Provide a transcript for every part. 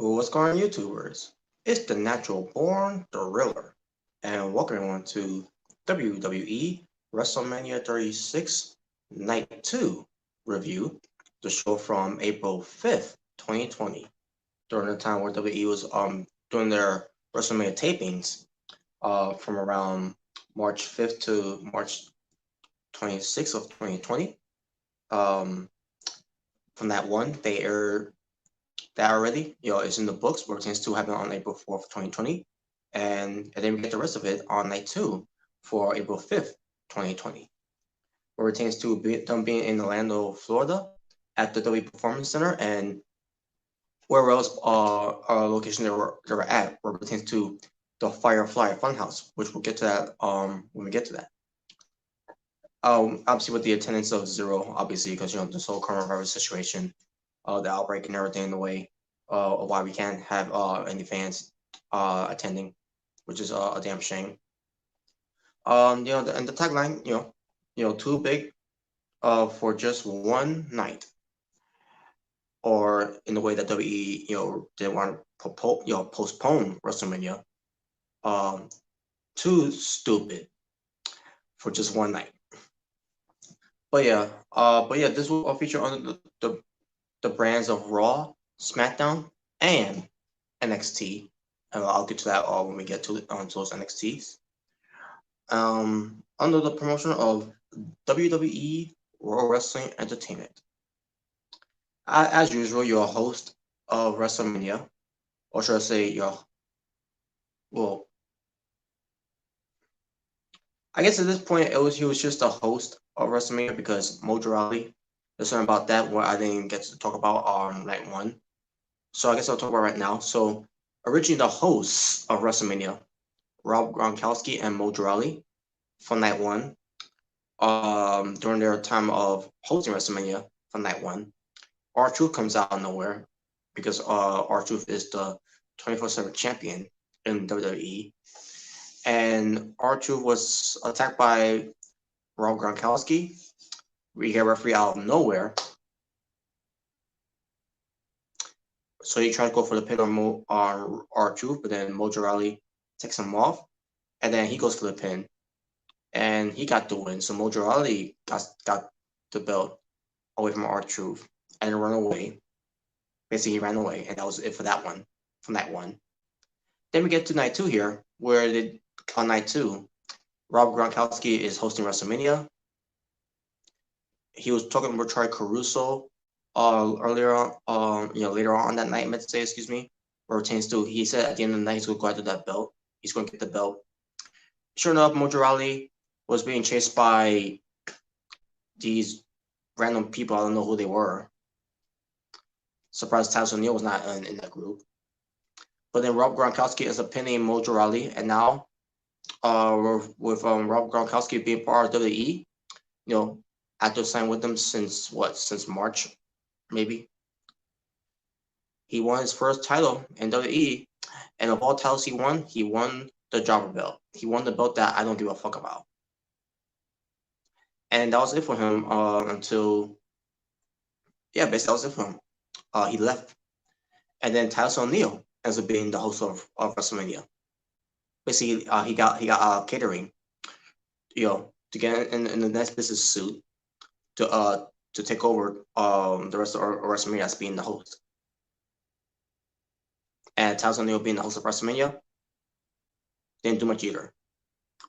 What's going on, YouTubers? It's the Natural Born Thriller, and welcome everyone to WWE WrestleMania 36 Night 2 review, the show from April 5th, 2020, during the time where WWE was doing their WrestleMania tapings from around March 5th to March 26th of 2020. Um, from that one, they aired that already. It's in the books. Where it tends to happen on April 4th, 2020. And then we get the rest of it on night 2 for April 5th, 2020. Where it tends to be them being in Orlando, Florida at the W Performance Center and where else location they were at, where it pertains to the Firefly Funhouse, which we'll get to that when we get to that. Obviously with the attendance of 0, obviously, because this whole coronavirus situation, the outbreak and everything in the way of why we can't have any fans attending, which is a damn shame. And the tagline, too big for just one night, or in the way that WWE, didn't want to postpone WrestleMania, too stupid for just one night. But yeah, this will feature under the brands of Raw, SmackDown, and NXT. And I'll get to that when we get to those NXTs. Under the promotion of WWE World Wrestling Entertainment. As usual, your host of WrestleMania, or should I say, I guess at this point he was just a host of WrestleMania because Mojo Rawley. There's something about that where I didn't get to talk about on night 1. So I guess I'll talk about right now. So originally the hosts of WrestleMania, Rob Gronkowski and Mojo Rawley, from night 1, during their time of hosting WrestleMania from night 1, R-Truth comes out of nowhere because R-Truth is the 24/7 champion in WWE. And R-Truth was attacked by Rob Gronkowski. We get referee out of nowhere. So he tried to go for the pin on R-Truth, but then Mojo Rawley takes him off. And then he goes for the pin. And he got the win. So Mojo Rawley got the belt away from R-Truth and run away. Basically, he ran away. And that was it for that one, from that one. Then we get to night 2 here, where on night 2, Rob Gronkowski is hosting WrestleMania. He was talking with Troy Caruso later on that night, I meant to say, excuse me, where it pertains to, he said at the end of the night he's going to go after that belt. He's going to get the belt. Sure enough, Mojo Rawley was being chased by these random people. I don't know who they were. Surprised Titus O'Neil was not in that group. But then Rob Gronkowski is pinning Mojo Rawley, and now with Rob Gronkowski being part of WWE, after signing with them since March, maybe. He won his first title in WWE, and of all titles he won the jobber belt. He won the belt that I don't give a fuck about. And that was it for him until, basically that was it for him. He left. And then Titus O'Neil ends up being the host of WrestleMania. Basically, he got catering, to get in the next business suit to take over the rest of WrestleMania as being the host. And Titus O'Neil being the host of WrestleMania didn't do much either.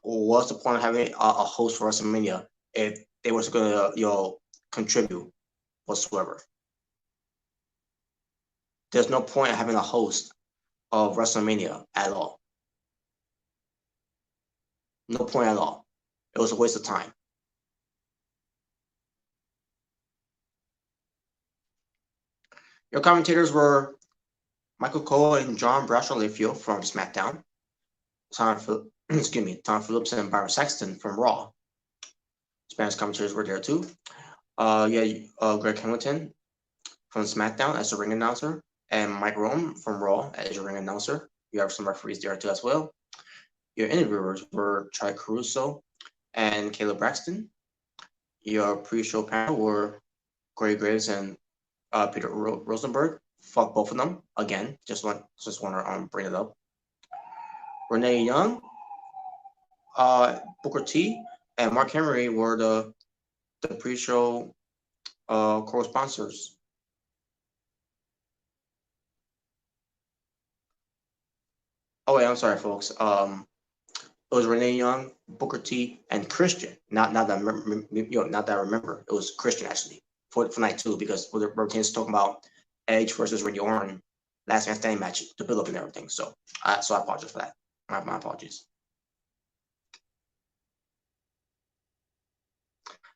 What's the point of having a host for WrestleMania if they were going to contribute whatsoever? There's no point in having a host of WrestleMania at all. No point at all. It was a waste of time. Your commentators were Michael Cole and John Bradshaw Layfield from SmackDown. Tom Phillips and Byron Saxton from Raw. Spanish commentators were there too. Greg Hamilton from SmackDown as the ring announcer, and Mike Rome from Raw as your ring announcer. You have some referees there too as well. Your interviewers were Troy Caruso and Caleb Braxton. Your pre-show panel were Corey Graves and Peter Rosenberg fuck both of them again. Just want to bring it up. Renee Young, Booker T, and Mark Henry were the pre-show co-sponsors. Oh wait, I'm sorry, folks. It was Renee Young, Booker T, and Christian. Not that I remember. It was Christian actually for night 2 because we're talking about Edge versus Randy Orton last man standing match to build up and everything. So I apologize for that. My apologies.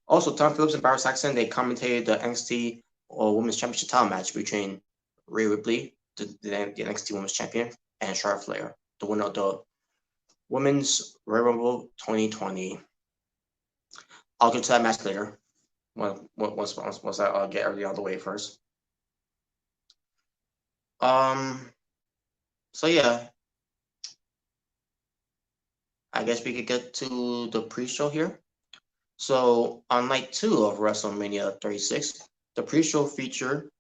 Also, Tom Phillips and Barry Saxon, they commentated the NXT Women's Championship title match between Rhea Ripley, the NXT Women's Champion, and Charlotte Flair, the winner of the Women's Royal Rumble 2020. I'll get to that match later. Once I get everything out of the way first. So yeah, I guess we could get to the pre-show here. So on night 2 of WrestleMania 36, the pre-show featured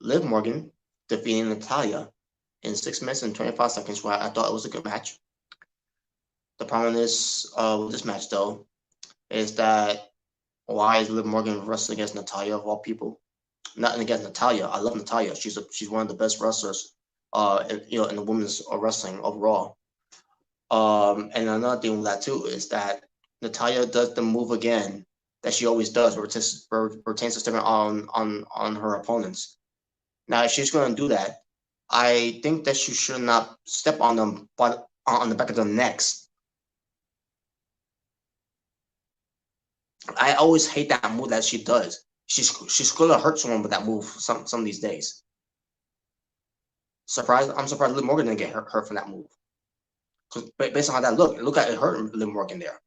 Liv Morgan defeating Natalya in 6 minutes and 25 seconds, where I thought it was a good match. The problem is with this match, though, is that why is Liv Morgan wrestling against Natalya of all people? Nothing against Natalya. I love Natalya. She's one of the best wrestlers, in the women's wrestling overall. And another thing with that too is that Natalya does the move again that she always does, where pertains to stepping on her opponents. Now, if she's going to do that, I think that she should not step on them, but on the back of their necks. I always hate that move that she does. She's going to hurt someone with that move some of these days. I'm surprised Liv Morgan didn't get hurt from that move. Because based on how that look at it hurt Liv Morgan there.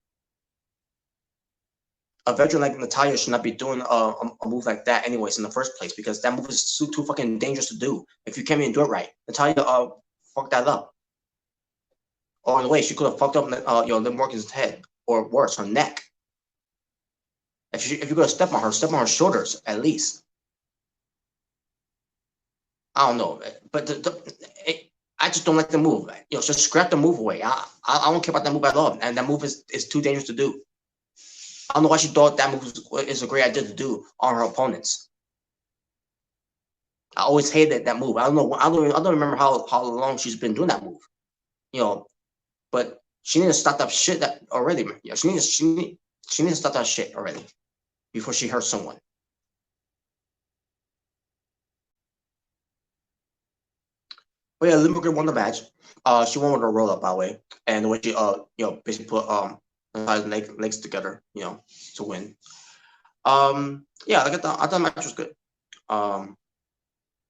A veteran like Natalya should not be doing a move like that anyways in the first place, because that move is too fucking dangerous to do if you can't even do it right. Natalya fucked that up. Or in a way, she could have fucked up Liv Morgan's head, or worse, her neck. If you're gonna step on her shoulders at least. I don't know, but I just don't like the move. Just scrap the move away. I don't care about that move at all, and that move is too dangerous to do. I don't know why she thought that move is a great idea to do on her opponents. I always hated that move. I don't know. I don't remember how long she's been doing that move. But she needs to stop that shit already. She needs to stop that shit already before she hurts someone. But yeah, Liv Morgan won the match. She won with a roll up, by the way, and the way she basically put legs together, to win. Yeah, I thought the match was good.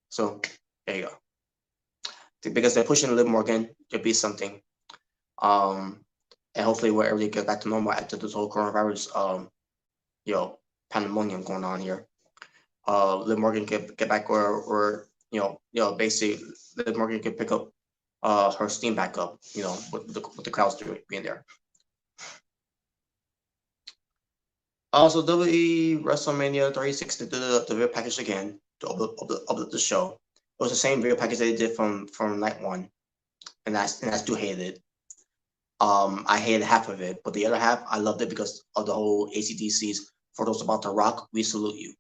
So there you go. Because they're pushing Liv Morgan to be something. And hopefully where everything gets back to normal after this whole coronavirus pandemonium going on here. Liv Morgan get back where basically Liv Morgan can pick up her steam back up, with the crowds being there. Also, WWE WrestleMania 36 did the video package again to upload the show. It was the same video package they did from night 1, and I still hated it. I hated half of it, but the other half I loved it because of the whole ACDC's "For Those About to Rock, We Salute You."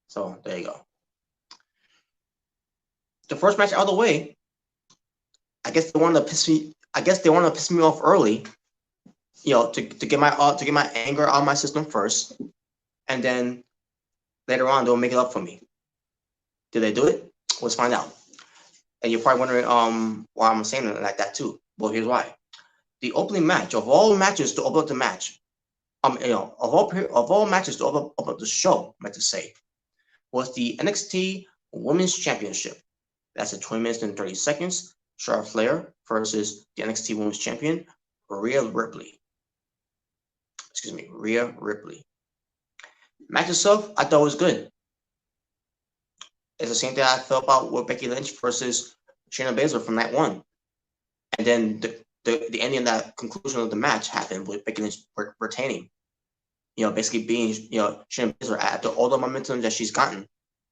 So there you go. The first match out of the way. I guess they want to piss me off early, to get my anger out of my system first, and then later on they'll make it up for me. Did they do it? Let's find out. And you're probably wondering why I'm saying it like that too. Well, here's why. The opening match of all matches to open up the match, of all matches to open up the show, I meant to say, was the NXT Women's Championship. That's at 20 minutes and 30 seconds. Charlotte Flair versus the NXT Women's Champion, Rhea Ripley. Rhea Ripley. Match itself, I thought was good. It's the same thing I felt about with Becky Lynch versus Shayna Baszler from night 1. And then the ending of that conclusion of the match happened with Becky Lynch retaining. Basically being, Shayna Baszler after all the momentum that she's gotten,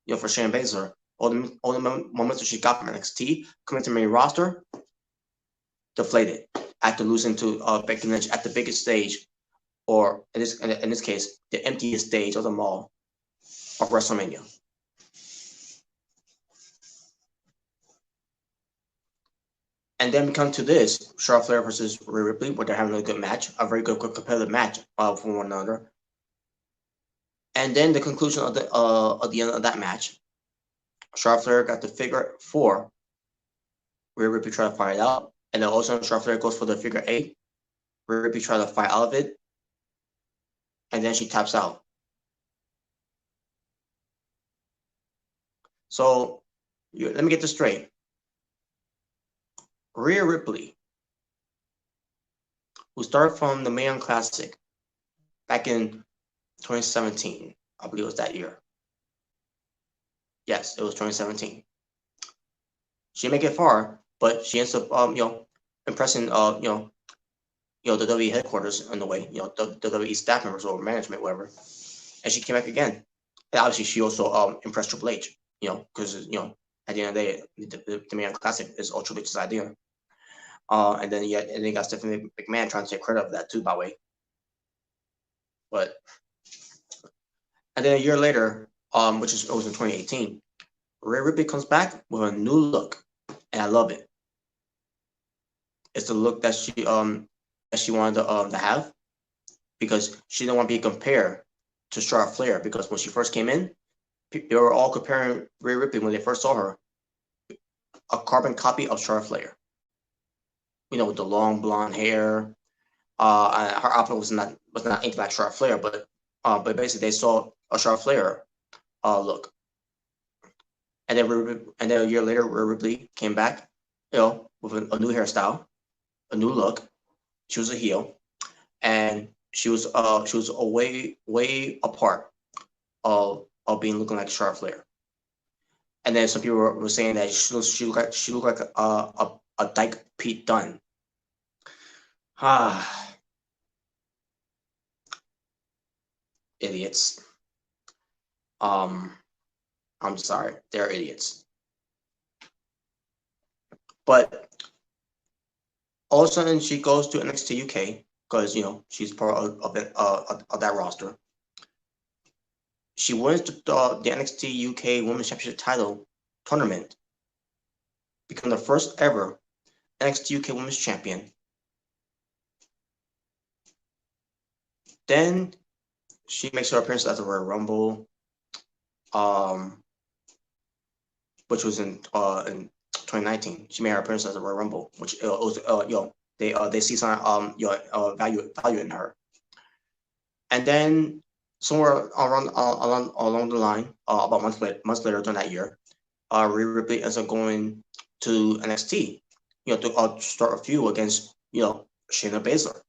for Shayna Baszler all the moments that she got from NXT coming to the main roster, deflated after losing to Becky Lynch at the biggest stage, or in this case, the emptiest stage of them all, of WrestleMania. And then we come to this, Charlotte Flair versus Rhea Ripley, where they're having a good match, a very good competitive match for one another. And then the conclusion of the end of that match, Charlotte Flair got the figure 4. Rhea Ripley tried to fight it out, and then also Charlotte Flair goes for the figure 8. Rhea Ripley tried to fight out of it, and then she taps out. So let me get this straight. Rhea Ripley, who started from the Mae Classic back in 2017, I believe it was that year. Yes, it was 2017. She didn't make it far, but she ends up, impressing, the WWE headquarters in the way, the WWE staff members or management, whatever. And she came back again. And obviously, she also impressed Triple H, because at the end of the day, the Mae Classic is all Triple H's idea. And then you got Stephanie McMahon trying to take credit of that too, by the way. But and then a year later, it was in 2018, Rhea Ripley comes back with a new look, and I love it. It's the look that she wanted to have, because she didn't want to be compared to Charlotte Flair, because when she first came in, they were all comparing Rhea Ripley when they first saw her, a carbon copy of Charlotte Flair. With the long blonde hair. Her outfit was not anything like Charlotte Flair, but basically they saw a Charlotte Flair look. And then a year later, Rhea Ripley came back, with a new hairstyle, a new look. She was a heel, and she was a way apart of being looking like Charlotte Flair. And then some people were saying that she looked like a dyke Pete Dunne. Idiots. I'm sorry, they're idiots. But all of a sudden, she goes to NXT UK because she's part of that roster. She wins the NXT UK Women's Championship title tournament, become the first ever NXT UK Women's Champion. Then she makes her appearance at the Royal Rumble, which was in 2019. She made her appearance at the Royal Rumble, which they see some value in her. And then somewhere along the line, about months later during that year, Rhea Ripley ends up going to NXT, to start a feud against Shayna Baszler.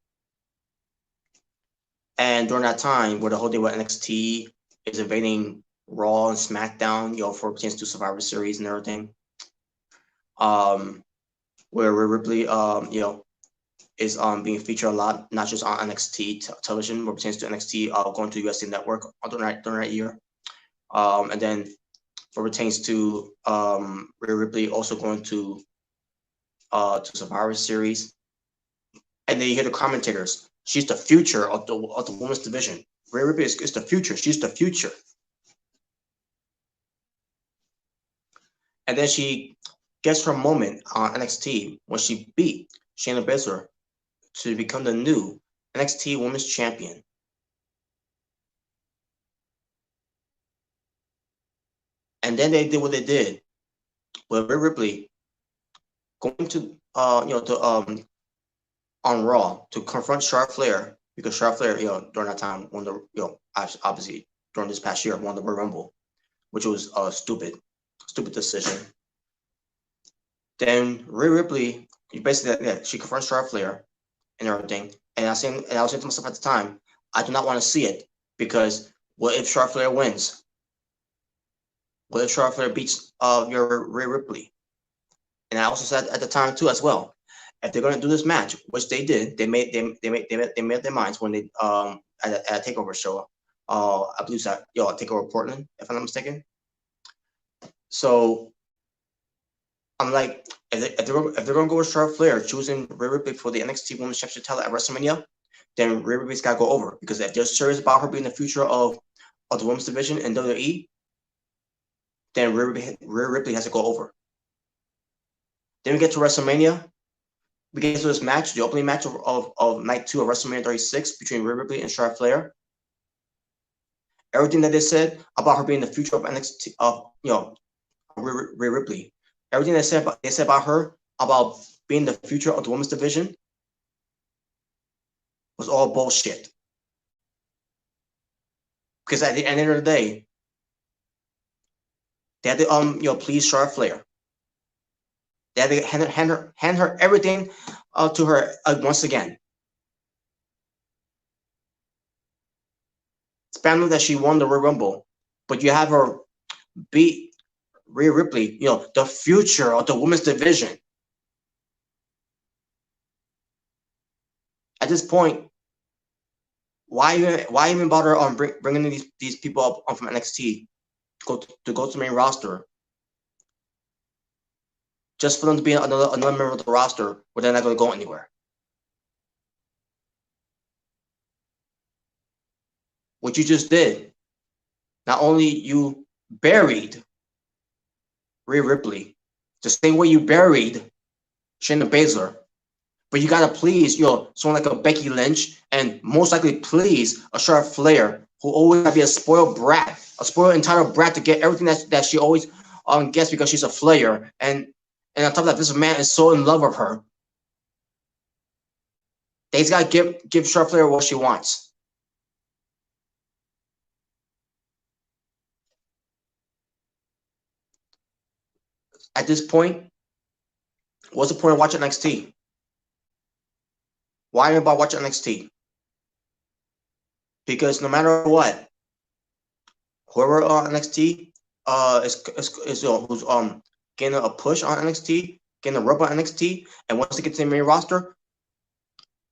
And during that time, where the whole day with NXT is invading Raw and SmackDown, for a chance to Survivor Series and everything, where Rhea Ripley, is being featured a lot, not just on NXT television, but pertains to NXT going to USA Network during that year, and then for pertains to Rhea Ripley also going to Survivor Series, and then you hear the commentators. She's the future of the women's division. Rhea Ripley is the future. She's the future. And then she gets her moment on NXT when she beat Shayna Baszler to become the new NXT Women's Champion. And then they did what they did with Rhea Ripley going to on Raw to confront Charlotte Flair, because Charlotte Flair, during that time won the obviously during this past year won the Royal Rumble, which was a stupid decision. Then Rhea Ripley, basically, she confronts Charlotte Flair and everything. And I was saying to myself at the time, I do not want to see it, because what if Charlotte Flair wins? What if Charlotte Flair beats your Rhea Ripley? And I also said at the time too as well, if they're going to do this match, which they did, they made their minds when they at a takeover show. I believe that Takeover Portland, if I'm not mistaken. So I'm like, if they're gonna go with Charlotte Flair choosing Rhea Ripley for the NXT Women's Championship title at WrestleMania, then Rhea Ripley's gotta go over, because if they're serious about her being the future of the women's division in WWE, then Rhea Ripley has to go over. Then we get to WrestleMania. We get to this match, the opening match of night 2 of WrestleMania 36 between Rhea Ripley and Charlotte Flair. Everything that they said about her being the future of NXT, Rhea Ripley, everything they said about her about being the future of the women's division was all bullshit. Because at the end of the day, they had to please Charlotte Flair. They had to hand her everything to her once again. It's bad enough that she won the Royal Rumble, but you have her beat Rhea Ripley, the future of the women's division. At this point, why even bother on bringing these people up from NXT to go to the main roster, just for them to be another member of the roster where they're not going to go anywhere? What you just did, not only you buried Rhea Ripley the same way you buried Shayna Baszler, but you gotta please, someone like a Becky Lynch, and most likely please a Charlotte Flair, who always gotta be a spoiled brat, a spoiled entitled brat to get everything that she always gets because she's a Flair, and on top of that, this man is so in love with her. They's gotta give Charlotte Flair what she wants. At this point, what's the point of watching NXT? Why am I about watching NXT? Because no matter what, whoever on NXT is who's getting a push on NXT, getting a rub on NXT, and once they get to the main roster,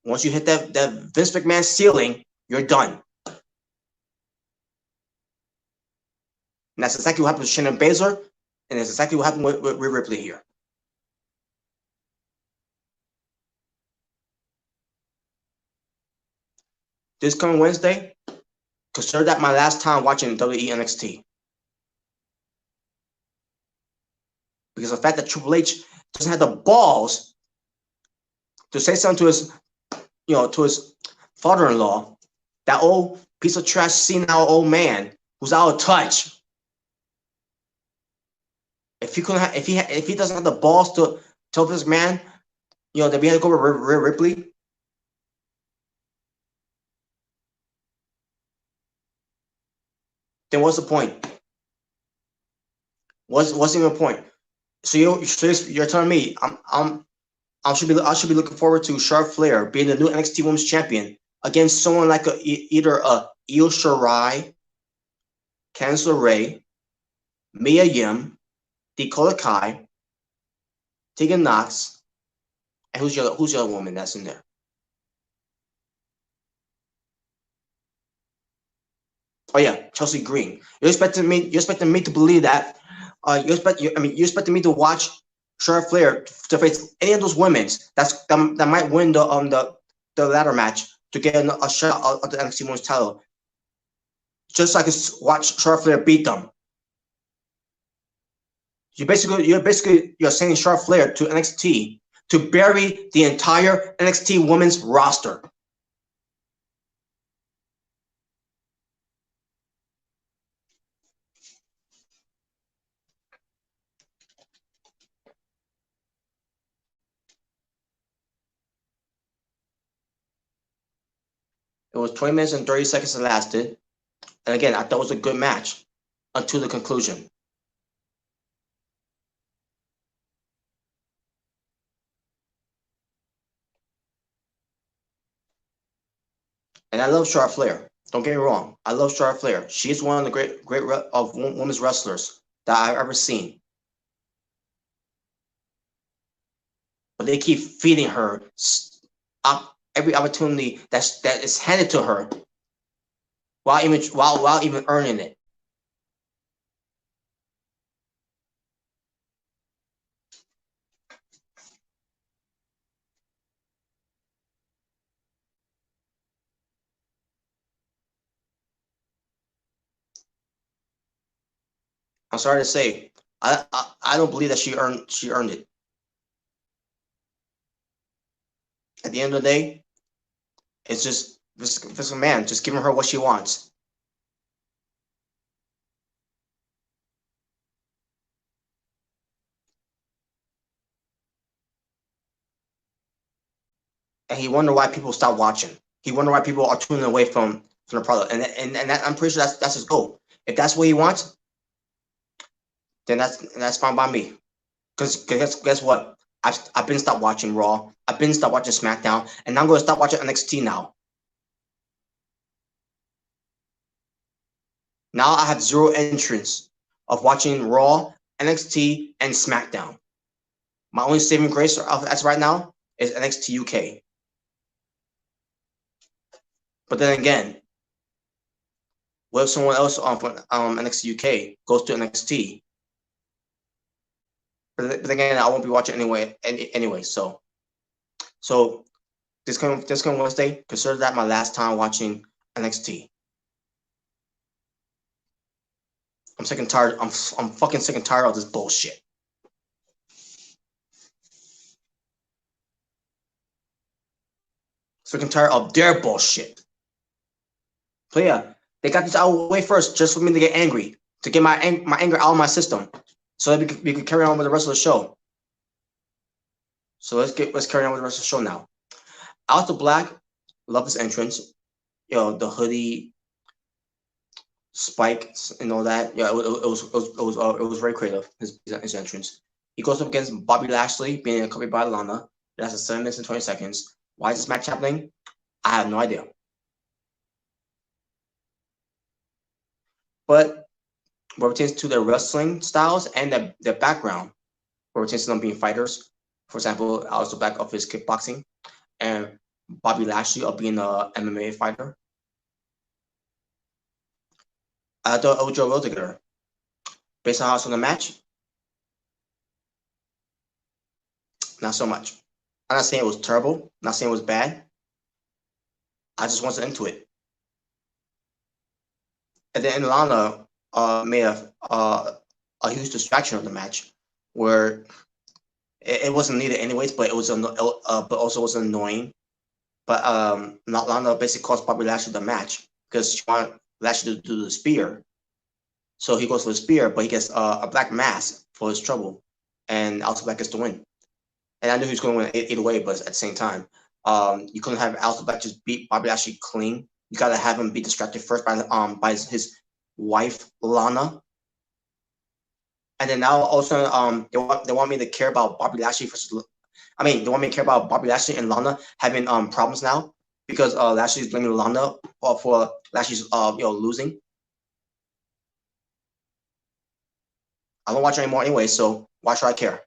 once you hit that Vince McMahon ceiling, you're done. And that's exactly what happened with Shayna Baszler, and that's exactly what happened with Rhea Ripley here. This coming Wednesday, consider that my last time watching WWE NXT. Because the fact that Triple H doesn't have the balls to say something to his father-in-law, that old piece of trash, senile old man who's out of touch. If he doesn't have the balls to tell this man, that we had to go with Rhea Ripley, then what's the point? What's even the point? So you're telling me I should be looking forward to Charlotte Flair being the new NXT Women's Champion against someone like either Io Shirai, Candice LeRae, Mia Yim, Dakota Kai, Tegan Knox, and who's the other woman that's in there? Oh yeah, Chelsea Green. You're expecting me to believe that? You're expecting me to watch Charlotte Flair to face any of those women that might win the ladder match to get a shot at the NXT Women's title, just so I can watch Charlotte Flair beat them. You're sending Charlotte Flair to NXT to bury the entire NXT Women's roster. It was 20 minutes and 30 seconds it lasted. And again, I thought it was a good match until the conclusion. And I love Charlotte Flair. Don't get me wrong. I love Charlotte Flair. She's one of the great women's wrestlers that I've ever seen. But they keep feeding her every opportunity that is handed to her, while even earning it. I'm sorry to say, I don't believe that she earned it. At the end of the day, it's just this man just giving her what she wants. And he wonder why people stop watching. He wonder why people are tuning away from the product. And that, I'm pretty sure that's his goal. If that's what he wants, then that's fine by me. Because guess what? I've been stopped watching Raw. I've been stopped watching SmackDown, and I'm going to stop watching NXT now. Now I have zero entrance of watching Raw, NXT, and SmackDown. My only saving grace as right now is NXT UK. But then again, what if someone else on NXT UK goes to NXT? But again, I won't be watching anyway. So this coming Wednesday, consider that my last time watching NXT. I'm sick and tired. I'm fucking sick and tired of this bullshit. Sick and tired of their bullshit. So yeah, they got this out of the way first, just for me to get angry, to get my anger out of my system, so that we could carry on with the rest of the show. So let's carry on with the rest of the show now. Aleister Black, love his entrance. You know, the hoodie, spikes, and all that. Yeah, it was very creative. His entrance. He goes up against Bobby Lashley, being accompanied by Lana. That's 7 minutes and 20 seconds. Why is this match happening? I have no idea. But what pertains to their wrestling styles and their background, what pertains to them being fighters, for example, Aleister Black of his kickboxing, and Bobby Lashley of being a MMA fighter. I thought it would go well together. Based on how I saw the match, not so much. I'm not saying it was terrible, not saying it was bad. I just wasn't into it. And then Lana made a huge distraction of the match, where it wasn't needed anyways, but it was but also was annoying. But Lana basically cost Bobby Lashley the match because she wanted Lashley to do the spear. So he goes for the spear, but he gets a black mask for his trouble, and Aleister Black gets the win. And I knew he was going to win either way, but at the same time, you couldn't have Aleister Black just beat Bobby Lashley clean. You got to have him be distracted first by his wife Lana, and then now also they want me to care about Bobby Lashley versus. I mean, they want me to care about Bobby Lashley and Lana having problems now because Lashley's blaming Lana for Lashley's losing. I don't watch it anymore anyway, so why should I care?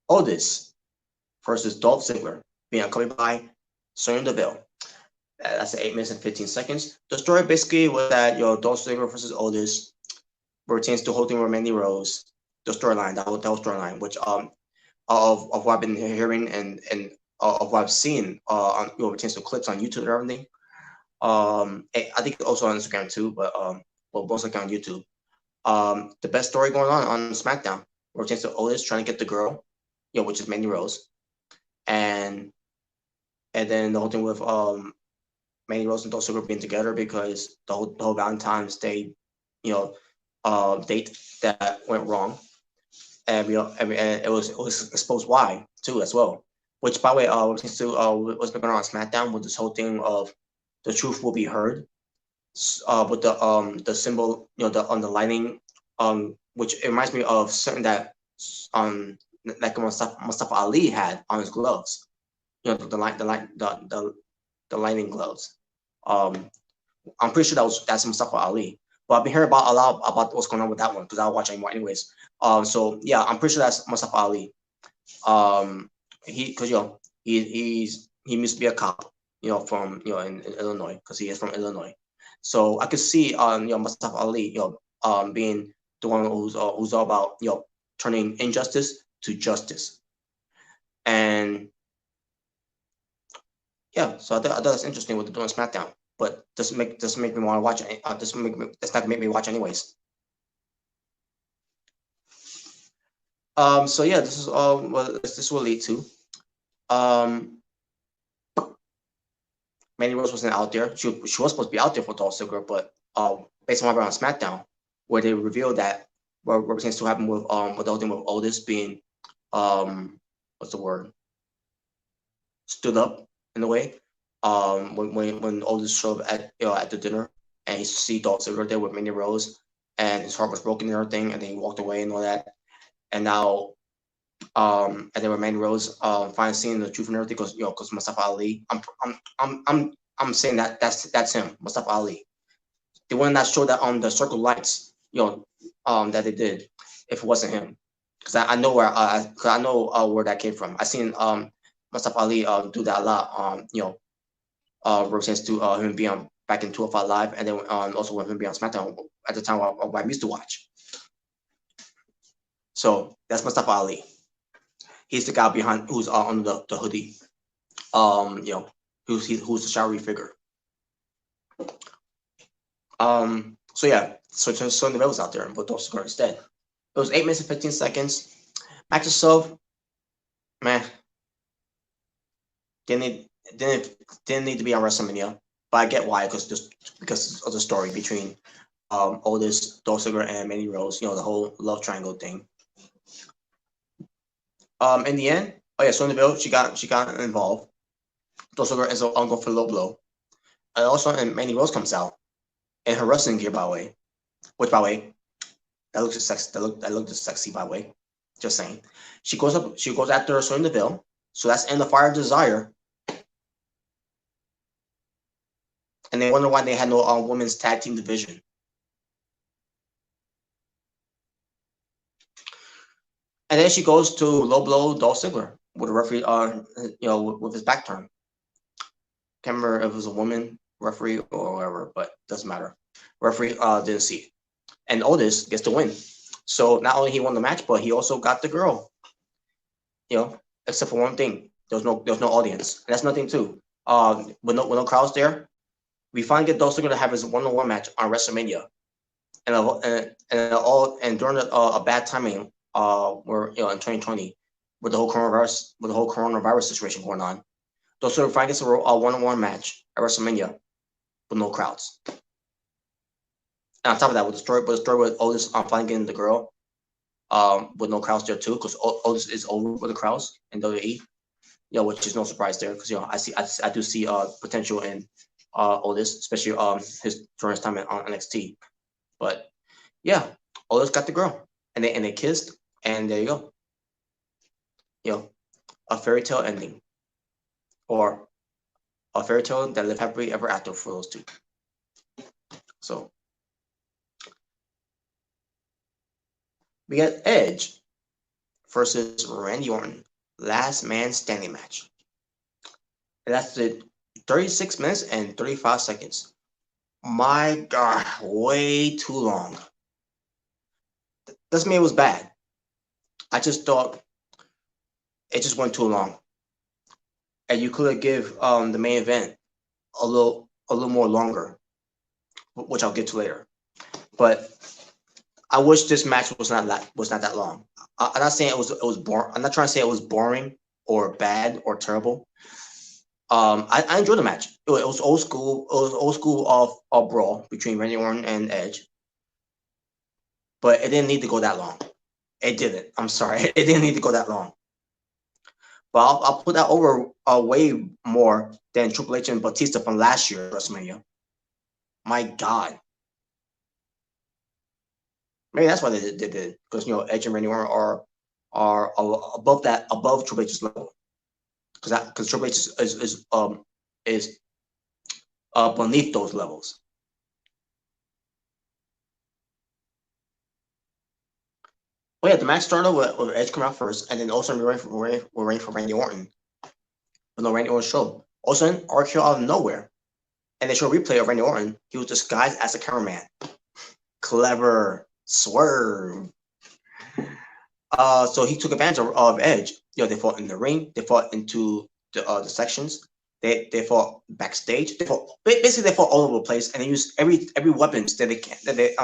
Otis versus Dolph Ziggler, being accompanied by Sonya Deville. That's 8 minutes and 15 seconds. The story basically was that Dolph Ziggler versus Otis pertains to the whole thing with Mandy Rose. The storyline, that whole storyline, which of what I've been hearing and of what I've seen on pertains to clips on YouTube and everything. I think also on Instagram too, but mostly on YouTube. The best story going on SmackDown, where pertains to Otis trying to get the girl, which is Mandy Rose, and then the whole thing with Mandy Rose and Dolph Ziggler being together because the whole Valentine's Day, date that went wrong, and and it was exposed why too as well. Which, by the way, what's been going on SmackDown with this whole thing of the truth will be heard, with the symbol, on the lighting, which it reminds me of something that like Mustafa Ali had on his gloves, the lighting gloves. I'm pretty sure that's Mustafa Ali. But I've been hearing a lot about what's going on with that one because I don't watch anymore anyways. So yeah, I'm pretty sure that's Mustafa Ali. He used to be a cop, from in Illinois, because he is from Illinois. So I could see Mustafa Ali, being the one who's all about turning injustice to justice. And yeah, so I thought that's interesting what they're doing on SmackDown. but doesn't make me want to watch it. That's not gonna make me watch anyways. So yeah, this is what this will lead to. Mandy Rose wasn't out there. She was supposed to be out there for Dolph Ziggler, but based on what happened on SmackDown, where they revealed that what tends to happen with the whole thing with Otis being what's the word, stood up in a way. When Otis showed up at the dinner and he see Dolph Ziggler there with Mandy Rose and his heart was broken and everything, and then he walked away and all that. And now and then when Mandy Rose finally seeing the truth and everything, because Mustafa Ali, I'm saying that's him, Mustafa Ali. They would not show that on the circle lights, that they did if it wasn't him, because I know where that came from. I seen Mustafa Ali do that a lot. Represents to him being back in 205 Live, and then also with him being on SmackDown at the time I used to watch. So that's Mustafa Ali. He's the guy behind who's under the hoodie. Who's the shadowy figure. So yeah, so Sonya Deville was out there and put Dolph Ziggler instead. It was 8 minutes and 15 seconds. Match itself, man, didn't need to be on WrestleMania, but I get why, because of the story between Otis, Dolph Ziggler, and Mandy Rose. The whole love triangle thing. In the end, Sonya Deville, she got involved. Dolph Ziggler ends up going for a low blow, and also Mandy Rose comes out in her wrestling gear, by the way. Which, by the way, that looks sexy. That looked sexy, by the way. Just saying. She goes after Sonya Deville. So that's in the Fire of Desire. And they wonder why they had no women's tag team division. And then she goes to low blow Dolph Ziggler with a referee, with his back turn. Can't remember if it was a woman referee or whatever, but doesn't matter. Referee didn't see it. And Otis gets the win. So not only he won the match, but he also got the girl. Except for one thing, there's no audience. And that's nothing too. With no crowds there, we finally get Dolph Ziggler to have his one-on-one match on WrestleMania, and during a bad timing, where in 2020, with the whole coronavirus situation going on, Dolph Ziggler finally gets a one-on-one match at WrestleMania with no crowds. And on top of that, with the story with Otis finally getting the girl, with no crowds there too, because Otis is over with the crowds in WWE, which is no surprise there, because I do see potential in Otis, especially during his time on NXT. But yeah, Otis got the girl, and they kissed, and there you go. A fairy tale ending, or a fairy tale that lived happily ever after for those two. So we got Edge versus Randy Orton, last man standing match. It lasted 36 minutes and 35 seconds. My God, way too long. Doesn't mean it was bad. I just thought it just went too long, and you could have give the main event a little more longer, which I'll get to later. But I wish this match was not that long. I'm not saying it was boring. I'm not trying to say it was boring or bad or terrible. I enjoyed the match. It was old school. It was old school of brawl between Randy Orton and Edge. But it didn't need to go that long. It didn't. I'm sorry. It didn't need to go that long. But I'll put that over way more than Triple H and Batista from last year at WrestleMania. My God. Maybe that's why they did it, because Edge and Randy Orton are above Triple H's level. Because Triple H is beneath those levels. Well, yeah, the match started with Edge coming out first, and then also we're ready for Randy Orton. But no Randy Orton showed. Also, RKO out of nowhere, and they show a replay of Randy Orton. He was disguised as a cameraman. Clever swerve. So he took advantage of Edge. They fought in the ring. They fought into the sections, They fought backstage. They fought basically they fought all over the place, and they used every weapons that they can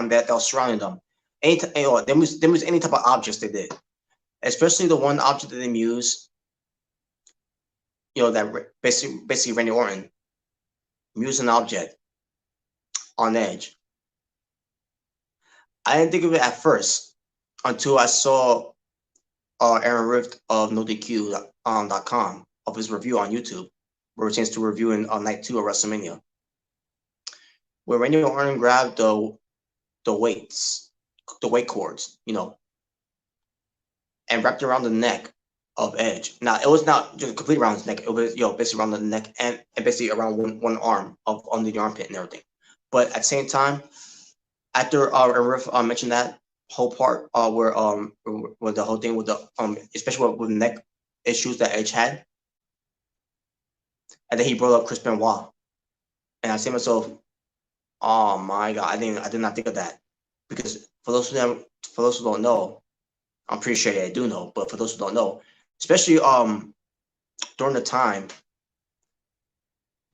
that was surrounding them. Any they used any type of objects they did, especially the one object that they used. That basically Randy Orton used an object on Edge. I didn't think of it at first until I saw Aaron Rift of NoDQ.com of his review on YouTube, where it changed to reviewing on night 2 of WrestleMania, where Randy Orton grabbed the weight cords, and wrapped around the neck of Edge. Now it was not just completely around his neck; it was basically around the neck and basically around one arm of under the armpit and everything. But at the same time, after Riff mentioned that whole part where the whole thing with the especially with the neck issues that Edge had, and then he brought up Chris Benoit, and I said to myself, oh my god, I did not think of that, because for those who don't know, I'm pretty sure they do know, but for those who don't know, especially during the time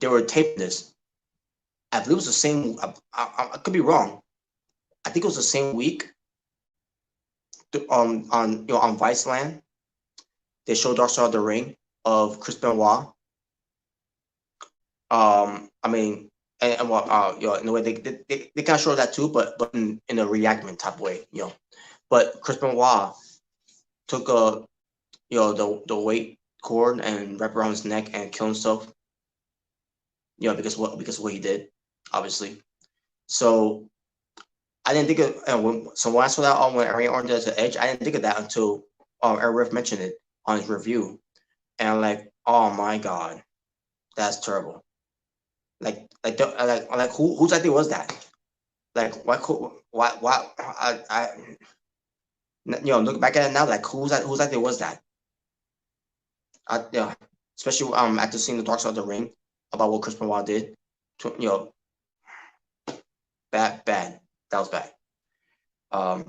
they were taping this, I believe it was the same. I could be wrong. I think it was the same week. On Viceland, they showed Dark Side of the Ring of Chris Benoit. I mean, and what in a way they kind of showed that too, but in a reenactment type way, But Chris Benoit took the weight cord and wrapped around his neck and killed himself. Because of what he did, obviously. So I didn't think of when I saw that when Randy Orton does the Edge, I didn't think of that until Eric Riff mentioned it on his review, and I'm like, oh my god, that's terrible. Like whose idea was that? Like why I look back at it now, like whose idea was that? Especially after seeing the Dark Side of the Ring about what Chris Benoit did, bad. That was bad. I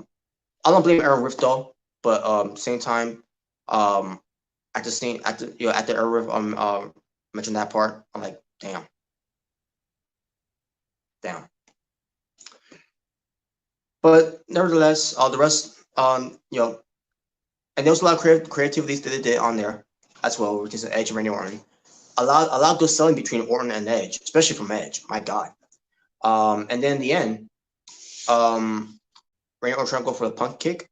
don't blame Aaron Rift though, but same time, after Aaron Rift mentioned that part, I'm like, damn. But nevertheless, the rest, and there was a lot of creativity that they did on there as well, which is Edge and Randy Orton. A lot of good selling between Orton and Edge, especially from Edge. My God. And then in the end, Randy Orton trying to go for the punk kick,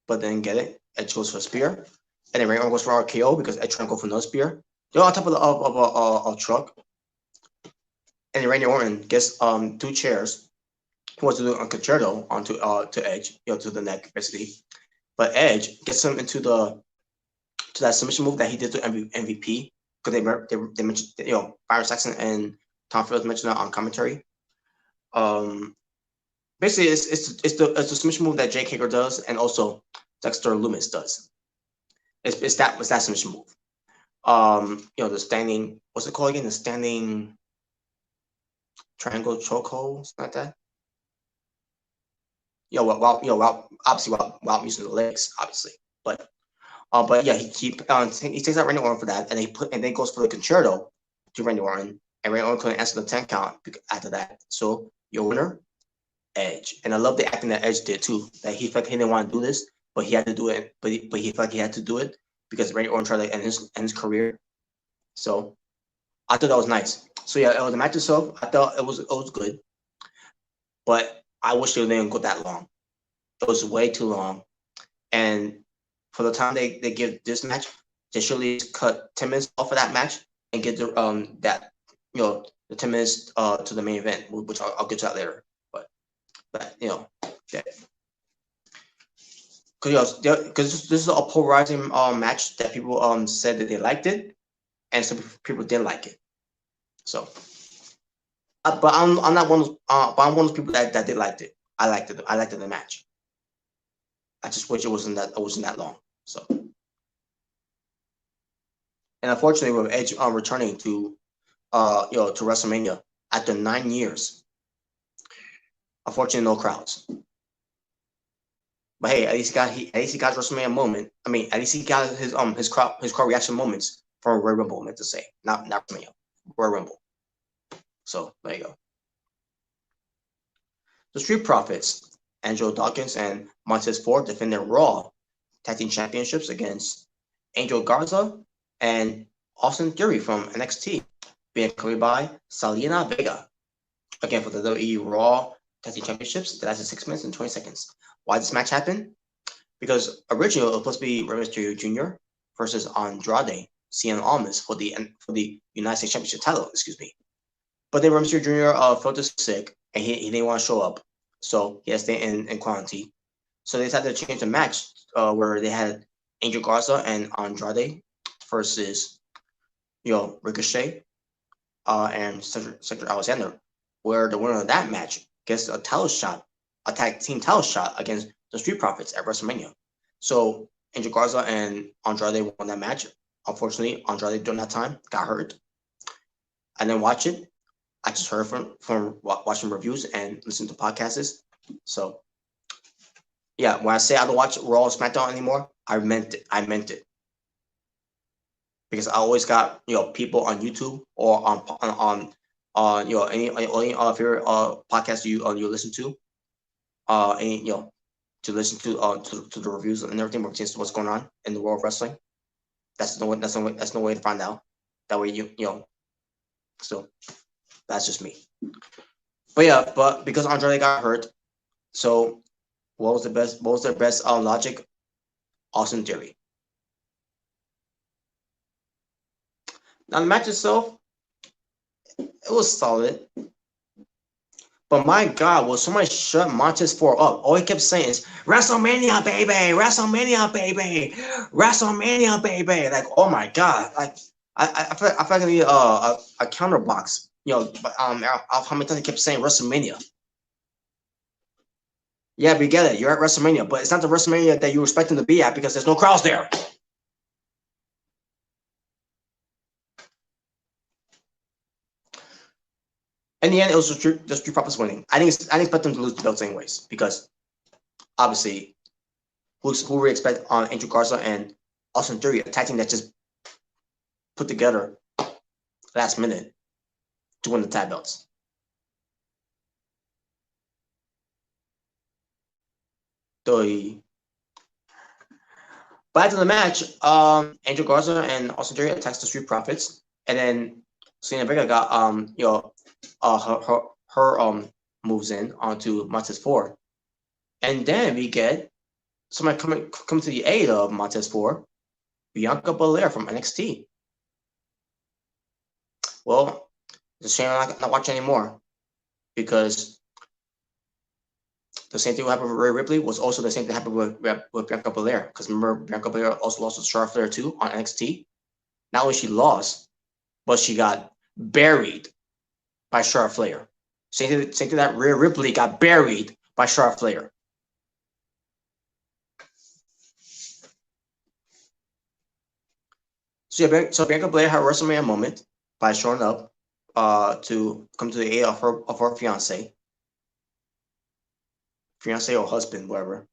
but didn't get it. Edge goes for a spear, and then Randy Orton goes for RKO because Edge trying to go for another spear. They're on top of a truck, and then Randy Orton gets 2 chairs. He wants to do a concerto onto to Edge, to the neck basically, but Edge gets him into that submission move that he did to MVP, because they mentioned Byron Saxton and Tom Phillips mentioned that on commentary. Basically, it's the submission move that Jake Hager does, and also Dexter Lumis does. It's that submission move. The standing, what's it called again? The standing triangle chokehold, something like that. Obviously while using the legs, obviously, but yeah, he takes out Randy Orton for that, and then goes for the concerto to Randy Orton, and Randy Orton couldn't answer the 10 count after that. So your winner, Edge. And I love the acting that Edge did too. That he felt like he didn't want to do this, but he had to do it. But he felt like he had to do it because Randy Orton tried to end his career. So I thought that was nice. So yeah, the match itself, I thought it was good, but I wish they didn't go that long. It was way too long, and for the time they give this match, they should at least cut 10 minutes off of that match and get the 10 minutes to the main event, which I'll get to that later. But yeah. Because this is a polarizing match that people said that they liked it, and some people didn't like it. So, but I'm not one of those. But I'm one of those people that did liked it. I liked it. I liked the match. I just wish it wasn't that long. So, and unfortunately, with Edge returning to to WrestleMania after 9 years, unfortunately, no crowds. But hey, at least he got his WrestleMania moment. I mean, at least he got his crowd reaction moments from a Royal Rumble, meant to say, not WrestleMania. Royal Rumble. So there you go. The Street Profits, Angelo Dawkins and Montez Ford, defend their Raw Tag Team Championships against Angel Garza and Austin Theory from NXT, being accompanied by Zelina Vega. Again, for the WWE Raw Tag Team Championships, that lasted 6 minutes and 20 seconds. Why did this match happen? Because originally it was supposed to be Rey Mysterio Jr. versus Andrade Cien Almas for the United States Championship title, excuse me. But then Rey Mysterio Jr. Felt sick and he didn't want to show up, so he had to stay in quarantine. So they decided to change the match where they had Angel Garza and Andrade versus Ricochet and Cedric Alexander, where the winner of that match gets a title shot, a tag team title shot against the Street Profits at WrestleMania. So Angel Garza and Andrade won that match. Unfortunately, Andrade during that time got hurt. I didn't watch it. I just heard from watching reviews and listening to podcasts. So yeah, when I say I don't watch Raw or SmackDown anymore, I meant it. I meant it. Because I always got people on YouTube or on any favorite podcast you listen to, and to listen to the reviews and everything pertains to what's going on in the world of wrestling. That's no way to find out. That way so that's just me. But yeah, but because Andrade got hurt, so what was their best logic? Austin Theory. Now the match itself, it was solid. But my God, will somebody shut Montez Ford up? All he kept saying is WrestleMania, baby, WrestleMania, baby, WrestleMania, baby. Like, oh my God, like I feel like I need a counter box. Of how many times he kept saying WrestleMania. Yeah, we get it. You're at WrestleMania, but it's not the WrestleMania that you were expecting to be at because there's no crowds there. In the end, it was the Street Profits winning. I didn't expect them to lose the belts anyways because obviously, who we expect on Angel Garza and Austin Theory, a tag team that just put together last minute to win the tag belts. But after the match, Angel Garza and Austin Theory attacks the Street Profits, and then Zelina Vega got her moves in onto Montez Ford, and then we get somebody come to the aid of Montez Ford, Bianca Belair from NXT. Well, it's a shame I'm not watching anymore because the same thing that happened with Rhea Ripley was also the same thing that happened with Bianca Belair. Because remember, Bianca Belair also lost to Charlotte Flair too on NXT. Not only she lost, but she got buried by Charlotte Flair. Same thing that Rhea Ripley got buried by Charlotte Flair. So Bianca Belair had a WrestleMania moment by showing up to come to the aid of her fiance or husband, whatever.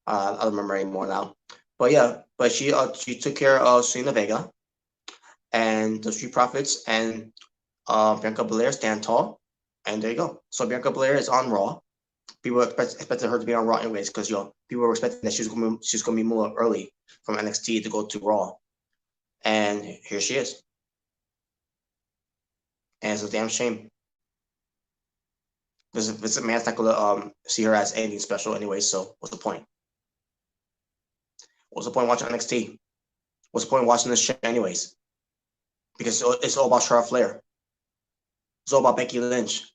I don't remember anymore now. But yeah, she took care of Zelina Vega and the Street Profits and Bianca Belair stand tall, and there you go. So Bianca Belair is on Raw. People expected her to be on Raw anyways because people were expecting that she's going to be moved up early from NXT to go to Raw, and here she is. And it's a damn shame. Because Vince McMahon's not going to see her as anything special anyway, so what's the point? What's the point watching NXT? What's the point watching this shit anyways? Because it's all about Charlotte Flair. It's all about Becky Lynch.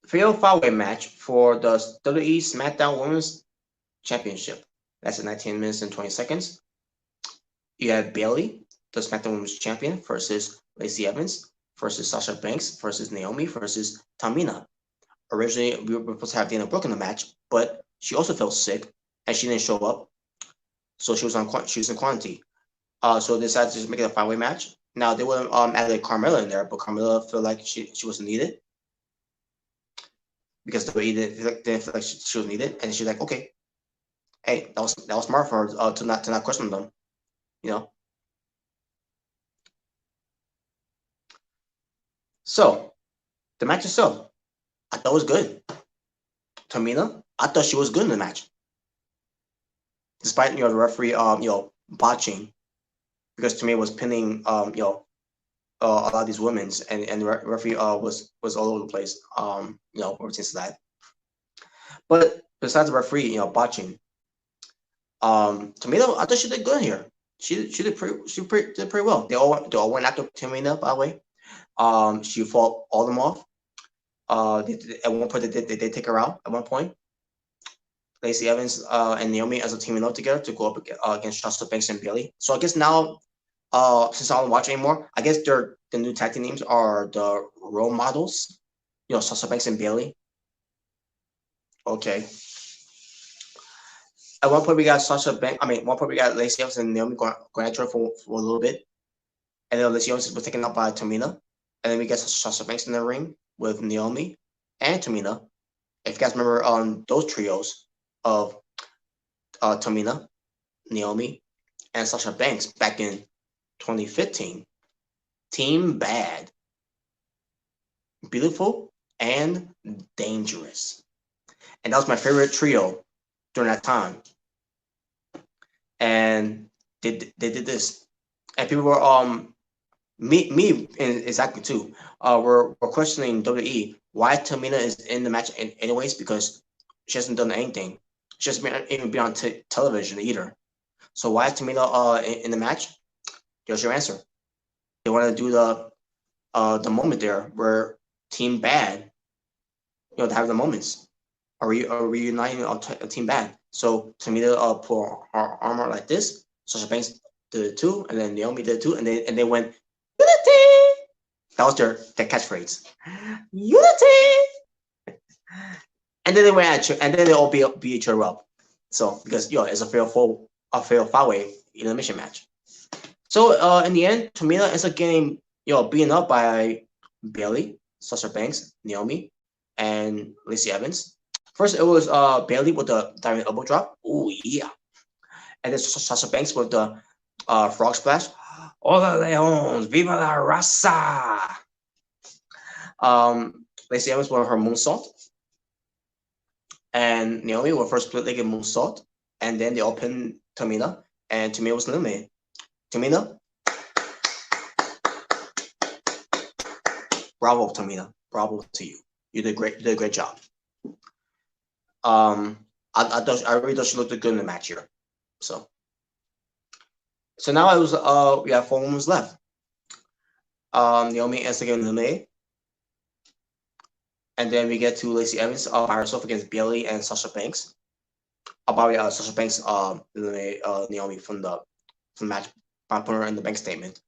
Fatal 5-way match for the WWE SmackDown Women's Championship. That's at 19 minutes and 20 seconds. You have Bayley, the SmackDown Women's Champion, versus Lacey Evans, versus Sasha Banks, versus Naomi, versus Tamina. Originally, we were supposed to have Dana Brooke in the match, but she also felt sick and she didn't show up, so she was in quarantine. So they decided to just make it a 5-way match. Now they would have added Carmella in there, but Carmella felt like she wasn't needed because the way didn't feel like she was needed, and she's like, okay, hey, that was smart for her to not question them, you know. So the match itself, I thought was good. Tamina, I thought she was good in the match, despite the referee botching, because Tamina was pinning a lot of these women's, and the referee was all over the place, ever since that. But besides the referee botching, Tamina, I thought she did good here. She did pretty well. They all went after Tamina, by the way. She fought all of them off. At one point they did take her out at one point. Lacey Evans and Naomi as a teaming up together to go up against Sasha Banks and Bayley. So I guess now, since I don't watch anymore, I guess the new tag team names are the role models. Sasha Banks and Bayley. Okay. At one point we got Sasha Banks. One point we got Lacey Evans and Naomi going after her for a little bit, and then Lacey Evans was taken out by Tamina, and then we get Sasha Banks in the ring with Naomi and Tamina. If you guys remember those trios of Tamina, Naomi, and Sasha Banks back in 2015. Team Bad. Beautiful and dangerous. And that was my favorite trio during that time. And they did this. And people were me exactly too, were questioning WWE why Tamina is in the match anyways, because she hasn't done anything. She hasn't even been on television either. So why is Tamina in the match? There's your answer. They want to do the moment there where Team Bad, to have the moments. Are reuniting a Team Bad? So Tamina put her armor like this. Sasha Banks did it too, and then Naomi did it too, and they went unity. That was their catchphrase. Unity. And then they went at you, and then they all beat each other up. So because it's a fair five-way elimination match. So in the end, Tamina ends up getting beaten up by Bayley, Sasha Banks, Naomi, and Lacey Evans. First, it was Bayley with the diving elbow drop. Oh yeah, and then Sasha Banks with the frog splash. Hola Leons, viva la raza! Lacey Evans with her moonsault, and Naomi with her split-legged moonsault, and then they all pinned Tamina, and Tamina was eliminated. Tamina, bravo, Tamina. Bravo to you. You did great. You did a great job. I really thought she looked good in the match here. So now it was we have 4 women left. Naomi ends up getting eliminated, and then we get to Lacey Evans by herself against Bayley and Sasha Banks. Sasha Banks eliminated Naomi from the match by putting her in the bank statement.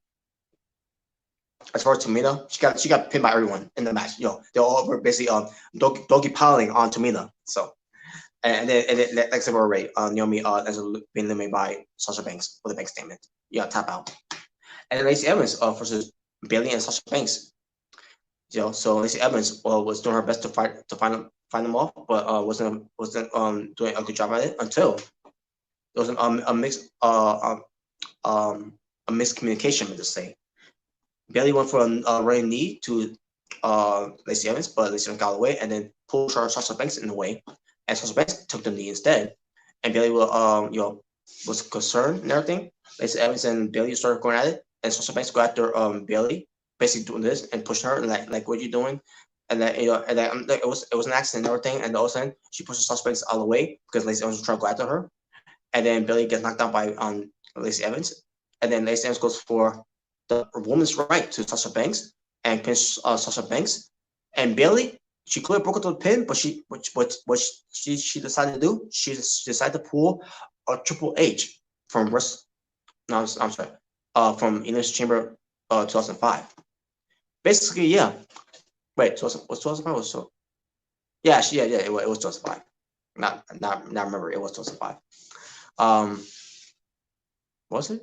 As far as Tamina, she got pinned by everyone in the match. They all were basically doggy piling on Tamina. So and then like I said already, Naomi ends up being eliminated by Sasha Banks with a bank statement. Tap out. And then Lacey Evans versus Bayley and Sasha Banks. So Lacey Evans was doing her best to find them off, but wasn't doing a good job at it until there was a miscommunication, to say. Bayley went for a running knee to Lacey Evans, but Lacey Evans got away and then pulled Sasha Banks in the way, and Sasha Banks took the knee instead. And Bayley was concerned and everything. Lacey Evans and Bayley started going at it, and Sasha Banks go after Bayley, basically doing this and pushing her and like what are you doing? And then it was an accident and everything, and all of a sudden she pushes Sasha Banks out of the way because Lacey Evans was trying to go after her, and then Bayley gets knocked down by Lacey Evans, and then Lacey Evans goes for the woman's right to Sasha Banks and pins Sasha Banks, and Bayley, she clearly broke up the pin, but what she decided to do, she decided to pull a Triple H from I'm sorry, from Elimination Chamber 2005. Basically, yeah. Wait, was 2005 or so? Yeah, it was 2005. Not remember, it was 2005. Was it?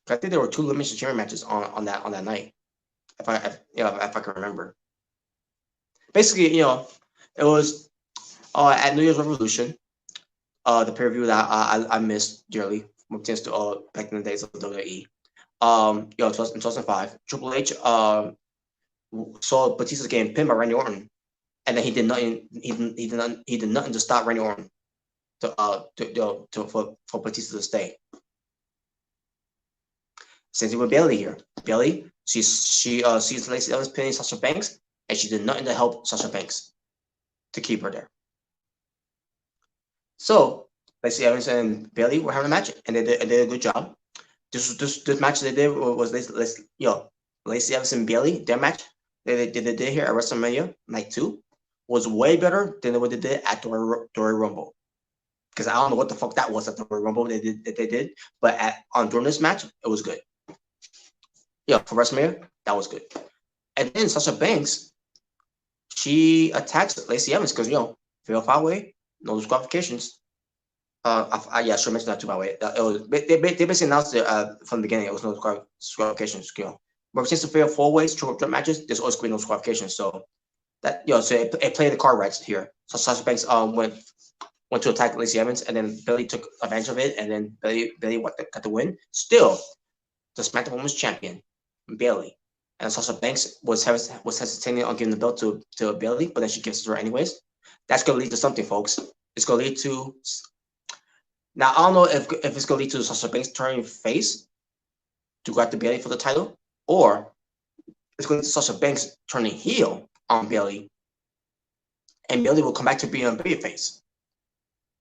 I think there were 2 elimination chamber matches on that night, if I can remember. Basically, it was at New Year's Revolution, the pay-per-view that I missed dearly when it comes to back in the days of WWE. In 2005, Triple H saw Batista getting pinned by Randy Orton, and then he did nothing. He did nothing to stop Randy Orton for Batista to stay. Same thing with Bayley here. Bayley, she sees Lacey Evans pinning Sasha Banks, and she did nothing to help Sasha Banks to keep her there. So Lacey Evans and Bayley were having a match, and they did a good job. This match they did was Lacey Evans and Bayley. Their match they did here at WrestleMania Night 2 was way better than what they did at the Royal Rumble. Because I don't know what the fuck that was at the Royal Rumble they did, but during this match it was good. For WrestleMania that was good. And then Sasha Banks, she attacks Lacey Evans because fatal 5-way, no disqualifications. I should mention that too, by the way. They basically announced it from the beginning. It was no disqualifications. But since the fatal 4-ways, triple threat matches, there's always going to be no disqualifications. So that so it played the card rights here. So Sasha Banks went to attack Lacey Evans, and then Bayley took advantage of it, and then Bayley got the win. Still, the SmackDown Women's Champion, Bayley, and Sasha Banks was hesitating on giving the belt to Bayley, but then she gives it to her anyways. That's going to lead to something, folks. It's going to lead to. Now, I don't know if it's going to lead to Sasha Banks turning face to go after Bayley for the title, or it's going to lead to Sasha Banks turning heel on Bayley, and Bayley will come back to being a babyface.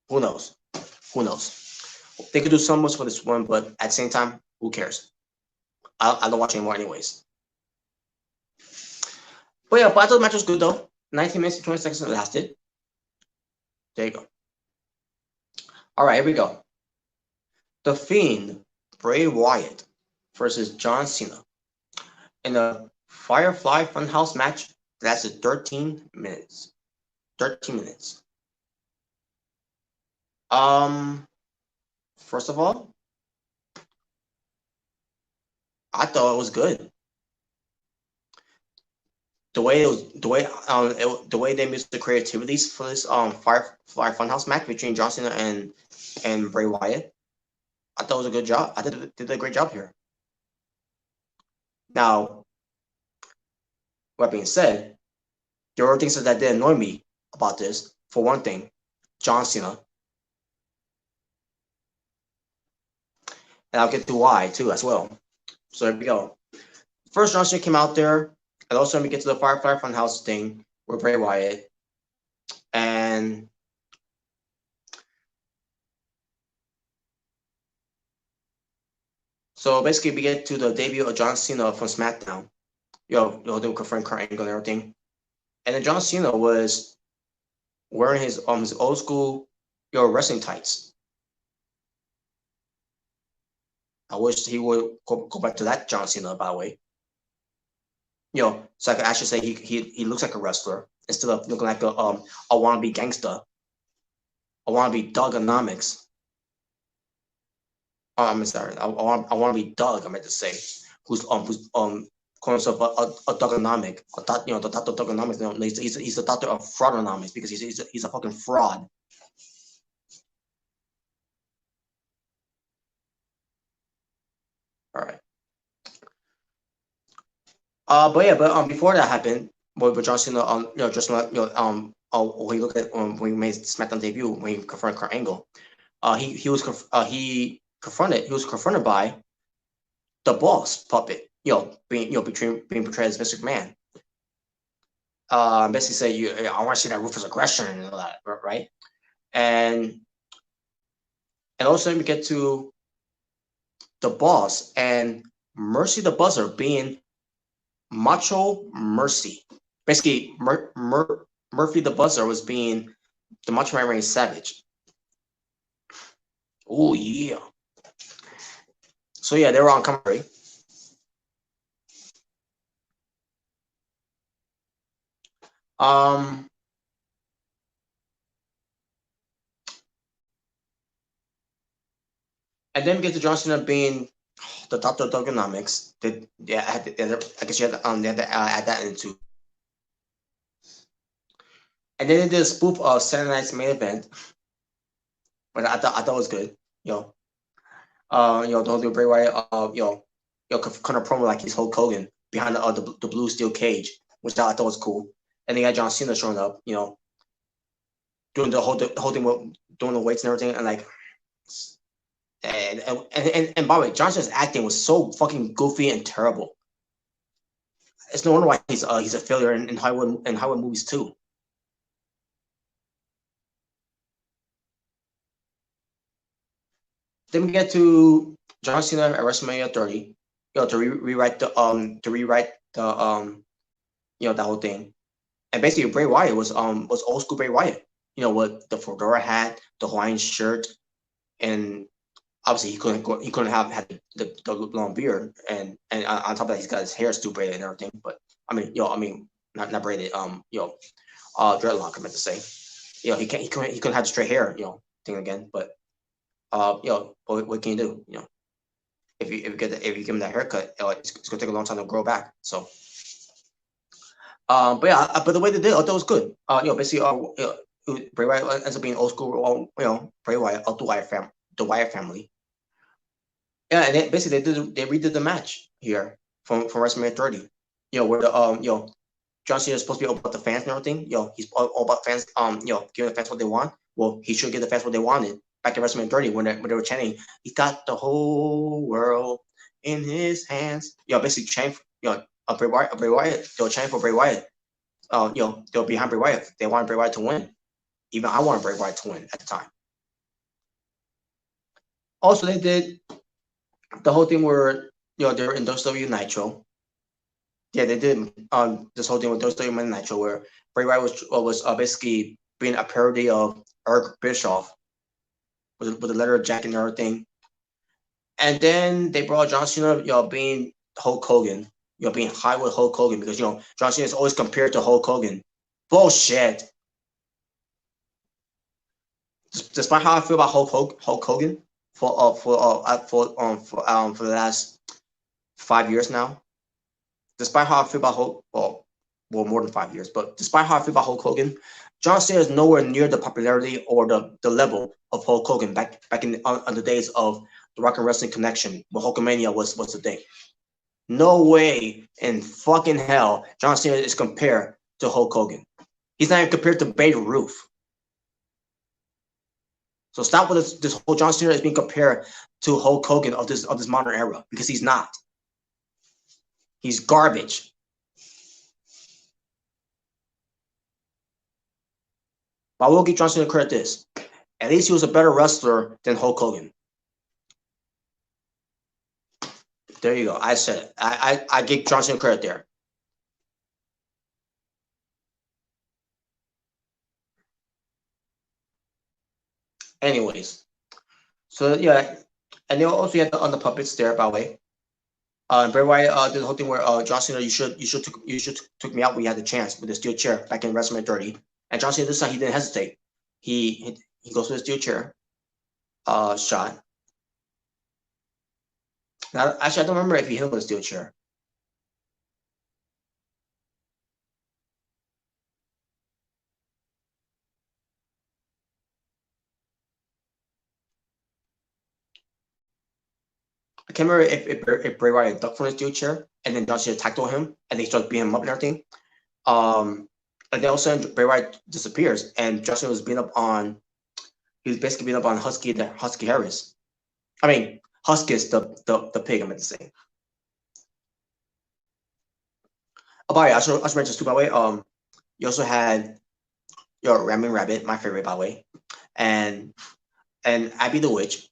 Who knows? Who knows? They could do so much for this one, but at the same time, who cares? I don't watch anymore anyways. But I thought the match was good though. 19 minutes and 20 seconds it lasted. There you go. All right, here we go. The Fiend, Bray Wyatt versus John Cena in a Firefly Funhouse match that lasted 13 minutes. 13 minutes. First of all, I thought it was good. The way they used the creativities for this Firefly Funhouse match between John Cena and Bray Wyatt, I thought it was a good job. I did a great job here. Now, that being said, there were things that did annoy me about this. For one thing, John Cena. And I'll get to why too as well. So here we go. First, John Cena came out there, and also we get to the Firefly Funhouse thing with Bray Wyatt, and so basically we get to the debut of John Cena from SmackDown. They were confirming Kurt Angle and everything, and then John Cena was wearing his old school wrestling tights. I wish he would go back to that John Cena, by the way. So I could actually say he looks like a wrestler instead of looking like a wannabe gangster, a wannabe Dogonomics. I'm sorry, I want to be Doug. I meant to say who's calling himself a Dogonomic, the doctor of Dogonomics. He's the doctor of fraudonomics because he's a fucking fraud. All right. But before that happened, with John Cena, just when he looked at when he made SmackDown debut, when he confronted Kurt Angle, he was confronted by the Boss puppet, being portrayed as Mr. McMahon. Basically say I want to see that ruthless aggression and all that, right? And also we get to the Boss and Mercy the Buzzer being Macho Mercy. Basically, Murphy the Buzzer was being the Macho Man Randy Savage. Oh yeah. So yeah, they were on commentary. And then we get to John Cena being the Doctor Ergonomics. I guess you had to, they had to add that into. And then they did a spoof of Saturday Night's Main Event, but I thought it was good. The whole thing with Bray Wyatt, kind of promo like he's Hulk Hogan behind the blue steel cage, which I thought was cool. And then you had John Cena showing up, doing the whole thing with doing the weights and everything, and like, and by the way, John Cena's acting was so fucking goofy and terrible. It's no wonder why he's a failure in Hollywood movies too. Then we get to John Cena at WrestleMania 30, to rewrite that whole thing. And basically Bray Wyatt was old school Bray Wyatt, with the fedora hat, the Hawaiian shirt, and obviously he couldn't have had the long beard, and on top of that he's got his hair still braided and everything. But not braided, dreadlock I meant to say. He couldn't have the straight hair, thing again. But what can you do? If you give him that haircut, it's gonna take a long time to grow back. So, but the way they did it, I thought it was good. Basically, Bray Wyatt ends up being old school. Bray Wyatt of the Wyatt family. Yeah, and basically they redid the match here from WrestleMania 30. Where John Cena is supposed to be all about the fans and everything. He's all about fans. Giving the fans what they want. Well, he should give the fans what they wanted back in WrestleMania 30 when they were chanting, "He's got the whole world in his hands." Basically chanting, Bray Wyatt. They were chanting for Bray Wyatt. They were behind Bray Wyatt. They wanted Bray Wyatt to win. Even I wanted Bray Wyatt to win at the time. Also, they did the whole thing where they were in WWE Nitro. Yeah, they did this whole thing with WWE Nitro where Bray Wyatt was basically being a parody of Eric Bischoff with the leather jacket and everything. And then they brought John Cena, being Hulk Hogan, being high with Hulk Hogan because John Cena is always compared to Hulk Hogan. Bullshit. Despite how I feel about Hulk Hogan for the last 5 years now, despite how I feel about Hulk, well, more than 5 years, but despite how I feel about Hulk Hogan, John Cena is nowhere near the popularity or the level of Hulk Hogan back in on the days of the Rock and Wrestling Connection when Hulkamania was the thing. No way in fucking hell John Cena is compared to Hulk Hogan. He's not even compared to Babe Ruth. So stop with this whole John Cena is being compared to Hulk Hogan of this modern era, because he's not. He's garbage. But I will give John Cena credit this. At least he was a better wrestler than Hulk Hogan. There you go. I said it. I give John Cena credit there. Anyways, so yeah, and they also had on the puppets there, by the way. Bray Wyatt did the whole thing where John Cena, you should took me out when you had the chance with the steel chair back in WrestleMania 30. And John Cena this time he didn't hesitate. He goes for the steel chair shot. Now, actually, I don't remember if he hit him with a steel chair. I can't remember if Bray Wyatt ducked from the steel chair and then John Cena tackled him and they started beating him up and everything. And then all of a sudden Bray Wyatt disappears and John Cena was beating up on. He was basically beating up on Husky Harris. I mean, Huskus, the pig, I meant to say. Oh, by the way, I should mention this too, by the way. You also had your Ramming Rabbit, my favorite, by the way, and Abby the Witch.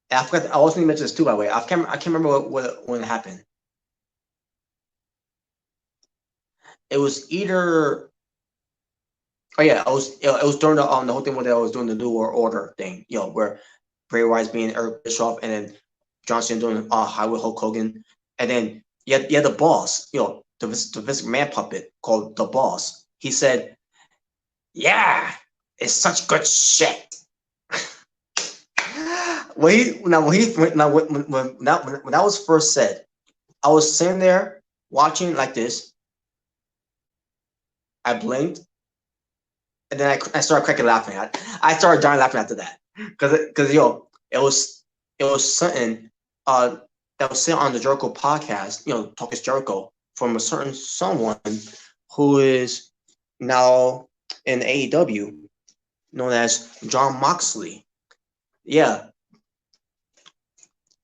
And I forgot. I also need to mention this too, by the way. I can't remember when it happened. It was either. Oh yeah, it was during the whole thing when they was doing the New World Order thing, where Bray Wyatt's being Eric Bischoff and then John Cena doing Highway Hulk Hogan, and then you had the boss, the Vince McMahon puppet called the Boss. He said, "Yeah, it's such good shit." when that was first said, I was sitting there watching like this. I blinked, and then I started cracking laughing. I started dying laughing after that because it was something that was sitting on the Jericho podcast, Talk is Jericho, from a certain someone who is now in AEW, known as John Moxley. Yeah,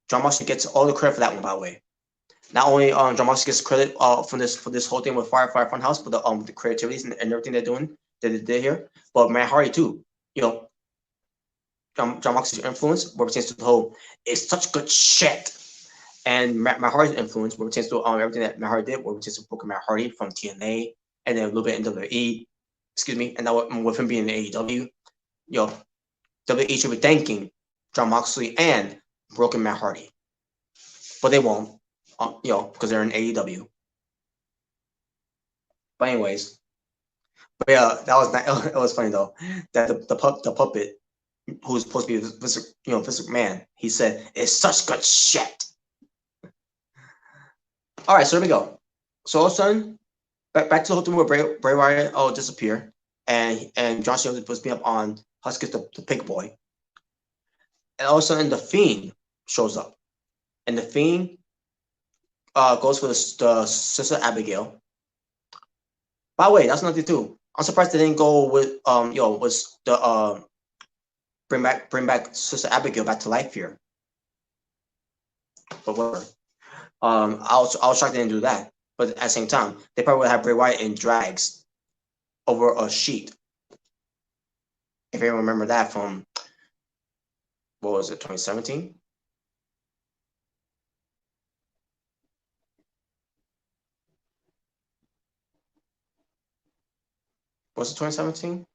John Moxley gets all the credit for that one, by the way. Not only John Moxley gets credit for this whole thing with Firefly Funhouse, but the creativities and everything they're doing that they did here, but Matt Hardy too. John Moxley's influence pertains to the whole it's such good shit. And Matt Hardy's influence pertains to everything that Matt Hardy did, pertains to Booker Matt Hardy from TNA, and then a little bit in WWE, and now with him being in AEW, WWE should be thanking John Moxley and Broken Matt Hardy. But they won't, because they're in AEW. But anyways, yeah, it was funny though that the puppet who's supposed to be Vince McMahon, he said it's such good shit. All right, so here we go. So all of a sudden, back to the whole thing where Bray Wyatt disappear, and John Cena was being up on Huskus the Pig Boy, and all of a sudden the Fiend shows up, and the Fiend goes for the Sister Abigail. By the way, that's nothing too. I'm surprised they didn't go with was the bring back Sister Abigail back to life here. But whatever. I was shocked they didn't do that. But at the same time, they probably would have Bray Wyatt in drags over a sheet. If you remember that from, what was it, 2017? Was it 2017?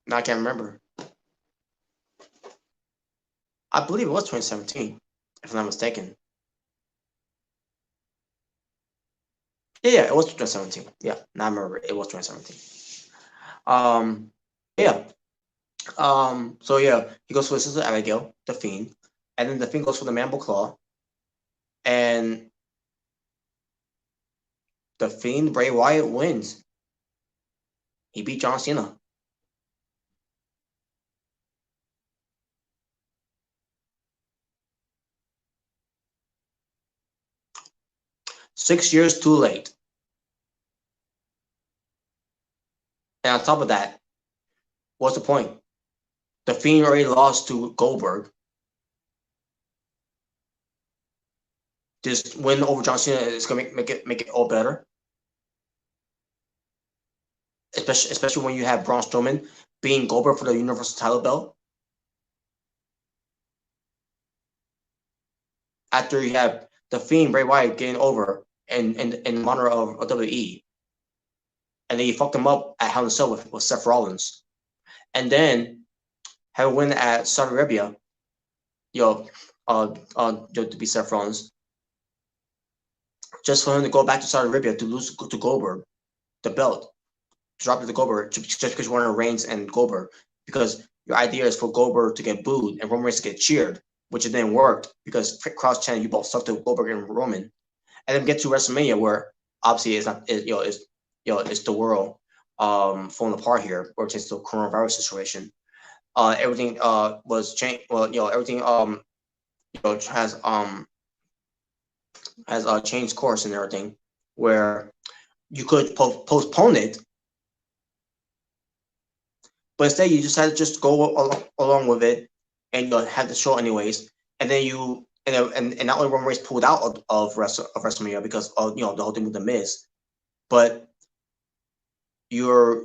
No, I can't remember. I believe it was 2017, if I'm not mistaken. Yeah, it was 2017. Yeah, now I remember it was 2017. Yeah. So yeah, he goes for his sister Abigail, the Fiend, and then the Fiend goes for the Mambo Claw, and the Fiend Bray Wyatt wins. He beat John Cena. Six years too late. And on top of that, what's the point? The Fiend already lost to Goldberg. This win over John Cena is gonna make it all better. Especially when you have Braun Strowman being Goldberg for the Universal title belt. After you have the Fiend Bray Wyatt getting over in honor of WWE. And then you fucked him up at Hell in a Cell with Seth Rollins. And then have a win at Saudi Arabia, to be Seth Rollins. Just for him to go back to Saudi Arabia to lose to Goldberg, the belt, drop it to Goldberg just because you want to Reigns and Goldberg, because your idea is for Goldberg to get booed and Roman Reigns to get cheered, which it didn't work because cross channel you both stuck to Goldberg and Roman, and then get to WrestleMania where obviously it's the world falling apart here, or just the coronavirus situation. Everything was changed. Well, everything has changed course and everything, where you could postpone it, but instead you just had to just go along with it and have the show anyways. And then and not only Roman Reigns pulled out of WrestleMania because of the whole thing with the Miz, but your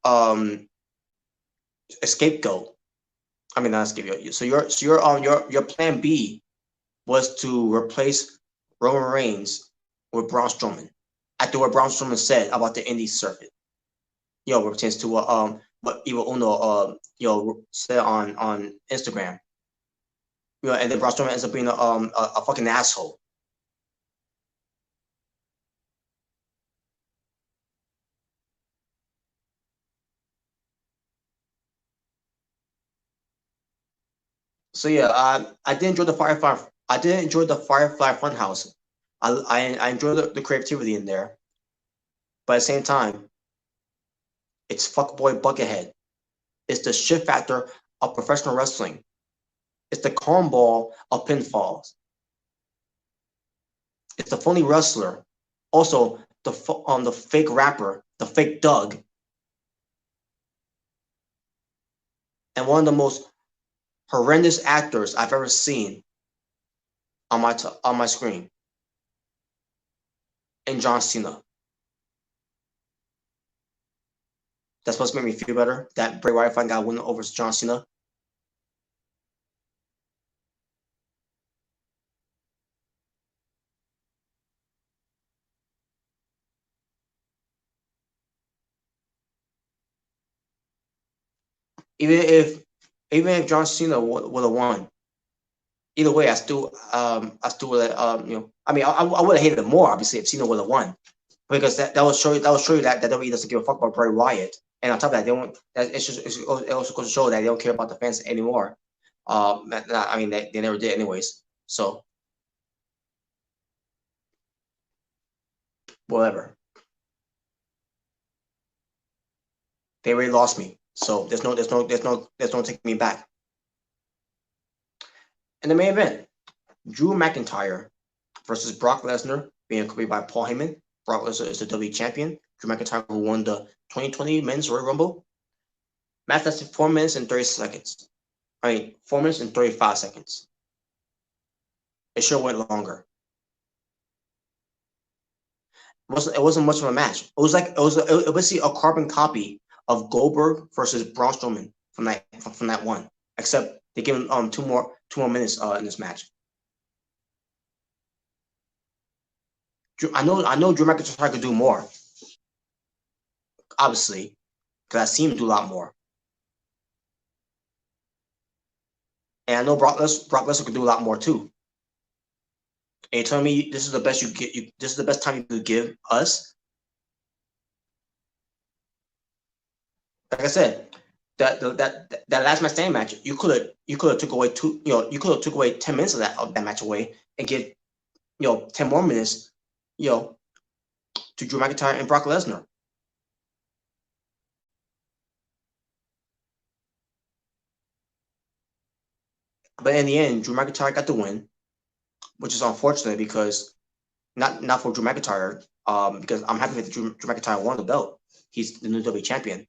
a scapegoat. I mean, not a scapegoat. So your plan B was to replace Roman Reigns with Braun Strowman after what Braun Strowman said about the indie circuit. Pertains to what Evil Uno said on Instagram. And then Braun Strowman ends up being a fucking asshole. So yeah, I did enjoy the Firefly. I did enjoy the Firefly Funhouse. I enjoy the creativity in there, but at the same time, it's fuckboy Buckethead. It's the shit factor of professional wrestling. It's the cornball of pinfalls. It's the phony wrestler. Also, the fake rapper, the fake Doug, and one of the most horrendous actors I've ever seen on my screen, and John Cena. That's supposed to make me feel better. That Bray Wyatt fight got win over John Cena. Even if John Cena would have won, either way, I still would I mean, I would have hated it more obviously if Cena would have won, because that will show you that WWE doesn't give a fuck about Bray Wyatt, and on top of that, they don't. It also goes to show that they don't care about the fans anymore. I mean, they never did anyways. So whatever, they already lost me. So there's no taking me back. In the main event, Drew McIntyre versus Brock Lesnar, being accompanied by Paul Heyman. Brock Lesnar is the WWE champion. Drew McIntyre, who won the 2020 Men's Royal Rumble. Match lasted 4 minutes and 30 seconds. 4 minutes and 35 seconds. It sure went longer. It wasn't much of a match. It was basically a carbon copy of Goldberg versus Braun Strowman from that one, except they gave him two more minutes in this match. I know Drew McIntyre could do more, obviously, because I've seen him do a lot more. And I know Brock Lesnar could do a lot more too. And you're telling me this is the best this is the best time you could give us? Like I said, that last man standing match, you could have took away you could have took away 10 minutes of that match away and give 10 more minutes, to Drew McIntyre and Brock Lesnar. But in the end, Drew McIntyre got the win, which is unfortunate because not for Drew McIntyre, because I'm happy that Drew McIntyre won the belt. He's the new WWE champion.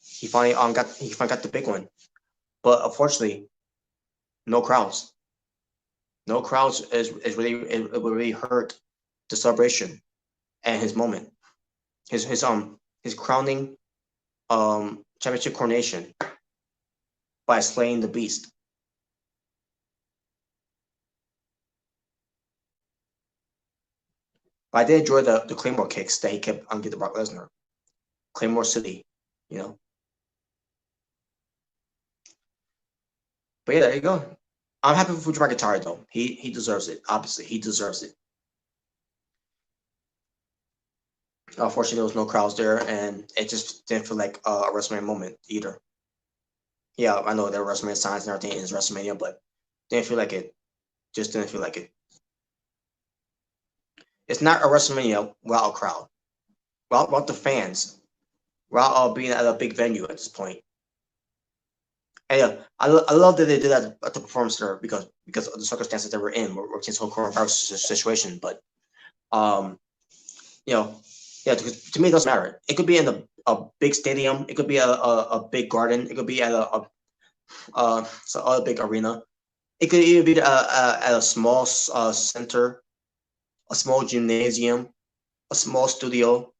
He finally got the big one. But unfortunately, no crowds. No crowds is really it will really hurt the celebration and his moment. His crowning championship coronation by slaying the beast. But I did enjoy the Claymore kicks that he kept on getting Brock Lesnar. Claymore City, you know. But yeah, there you go. I'm happy for Drew McIntyre though. He deserves it. Obviously, he deserves it. Unfortunately, there was no crowds there, and it just didn't feel like a WrestleMania moment either. Yeah, I know there were WrestleMania signs and everything in WrestleMania, but didn't feel like it. Just didn't feel like it. It's not a WrestleMania without a crowd, without the fans, without being at a big venue at this point. And yeah, I love that they did that at the Performance Center because of the circumstances they were in, with this whole coronavirus situation. But you know, yeah, to me it doesn't matter. It could be in a big stadium, it could be a big garden, it could be at a big arena. It could even be at a small center, a small gymnasium, a small studio.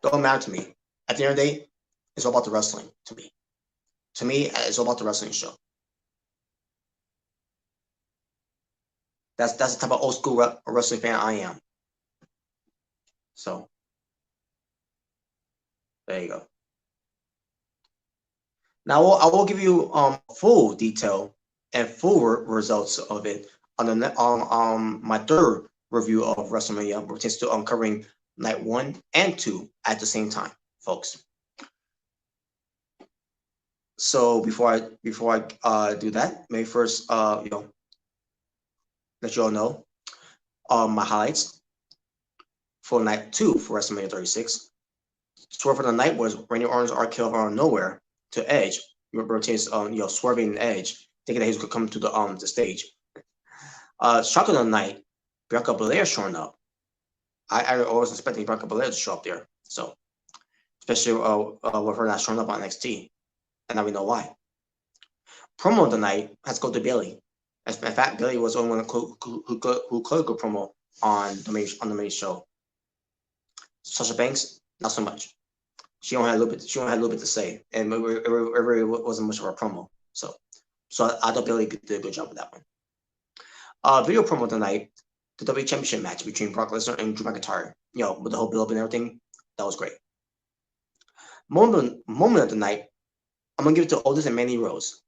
Don't matter to me. At the end of the day, it's all about the wrestling to me. To me, it's all about the wrestling show. That's the type of old school wrestling fan I am. So there you go. Now I will give you full detail and full results of it on my third review of WrestleMania, which is still covering night 1 and 2 at the same time, folks. So before I do that, may first let you all know my highlights for night 2 for WrestleMania 36. Swerve of the night was Randy Orton's RKO out of nowhere to Edge. Rotates swerving Edge, thinking that he could come to the stage. Shock of the night, Bianca Belair showing up. I was expecting Bianca Belair to show up there. So especially with her not showing up on NXT, and now we know why. Promo of the night has to go to Bayley. As a matter of fact, Bayley was the only one who could go promo on the main show. Sasha Banks, not so much. She only had a little bit to say, and it really wasn't much of a promo. So I thought Bayley did a good job with that one. Video promo of the night, the WWE Championship match between Brock Lesnar and Drew McIntyre. With the whole build up and everything, that was great. Moment of the night, I'm gonna give it to Otis and Mandy Rose.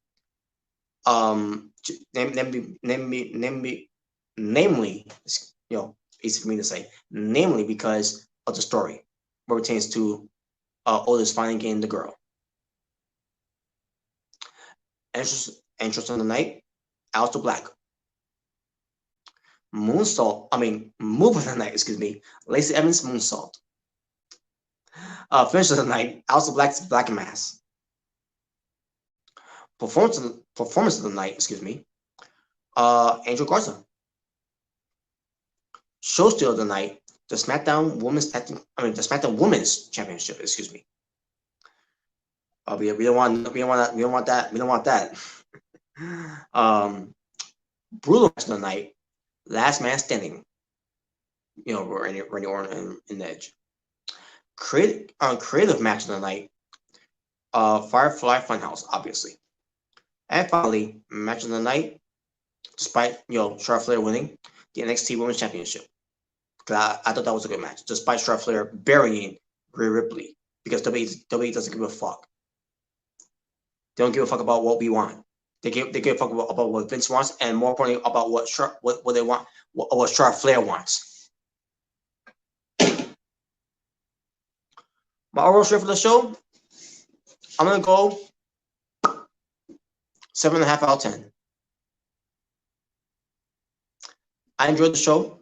Namely, easy for me to say, namely because of the story, where it pertains to Otis finally getting the girl. Entrance on the night, Aleister Black. Move of the night, excuse me, Lacey Evans moonsault. Finish of the night, Aleister Black's Black Mass. Performance of the night, excuse me, Angel Garza. Show steal of the night, the SmackDown Women's Championship, excuse me. We don't want that. Brutal match of the night, Last Man Standing. Randy Orton and Edge. Creative match of the night, Firefly Funhouse, obviously. And finally, match of the night, despite Charlotte Flair winning the NXT Women's Championship. I thought that was a good match, despite Charlotte Flair burying Rhea Ripley, because WWE doesn't give a fuck. They don't give a fuck about what we want. They give a fuck about what Vince wants, and more importantly, about what they want, what Charlotte Flair wants. My overall score for the show, I'm gonna go 7.5 out of 10. I enjoyed the show,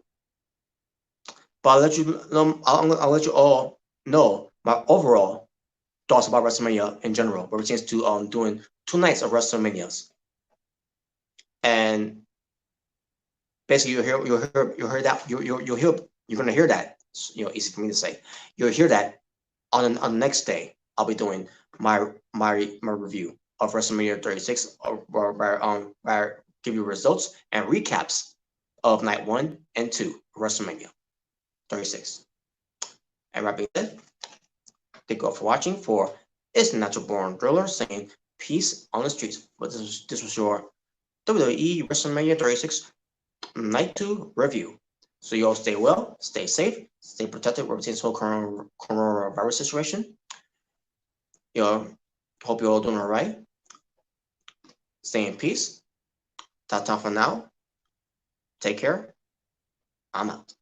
but I'll let you all know my overall thoughts about WrestleMania in general, where it pertains to doing 2 nights of WrestleManias. And basically, you're gonna hear that. Easy for me to say. You'll hear that on the next day. I'll be doing my review of WrestleMania 36, where I give you results and recaps of night 1 and 2 of WrestleMania 36. And right being said, thank you all for watching. For It's Natural Born Driller saying peace on the streets. But this was your WWE WrestleMania 36 Night 2 review. So you all stay well, stay safe, stay protected with this whole coronavirus situation. Hope you're all doing all right. Stay in peace. Ta-ta for now. Take care. I'm out.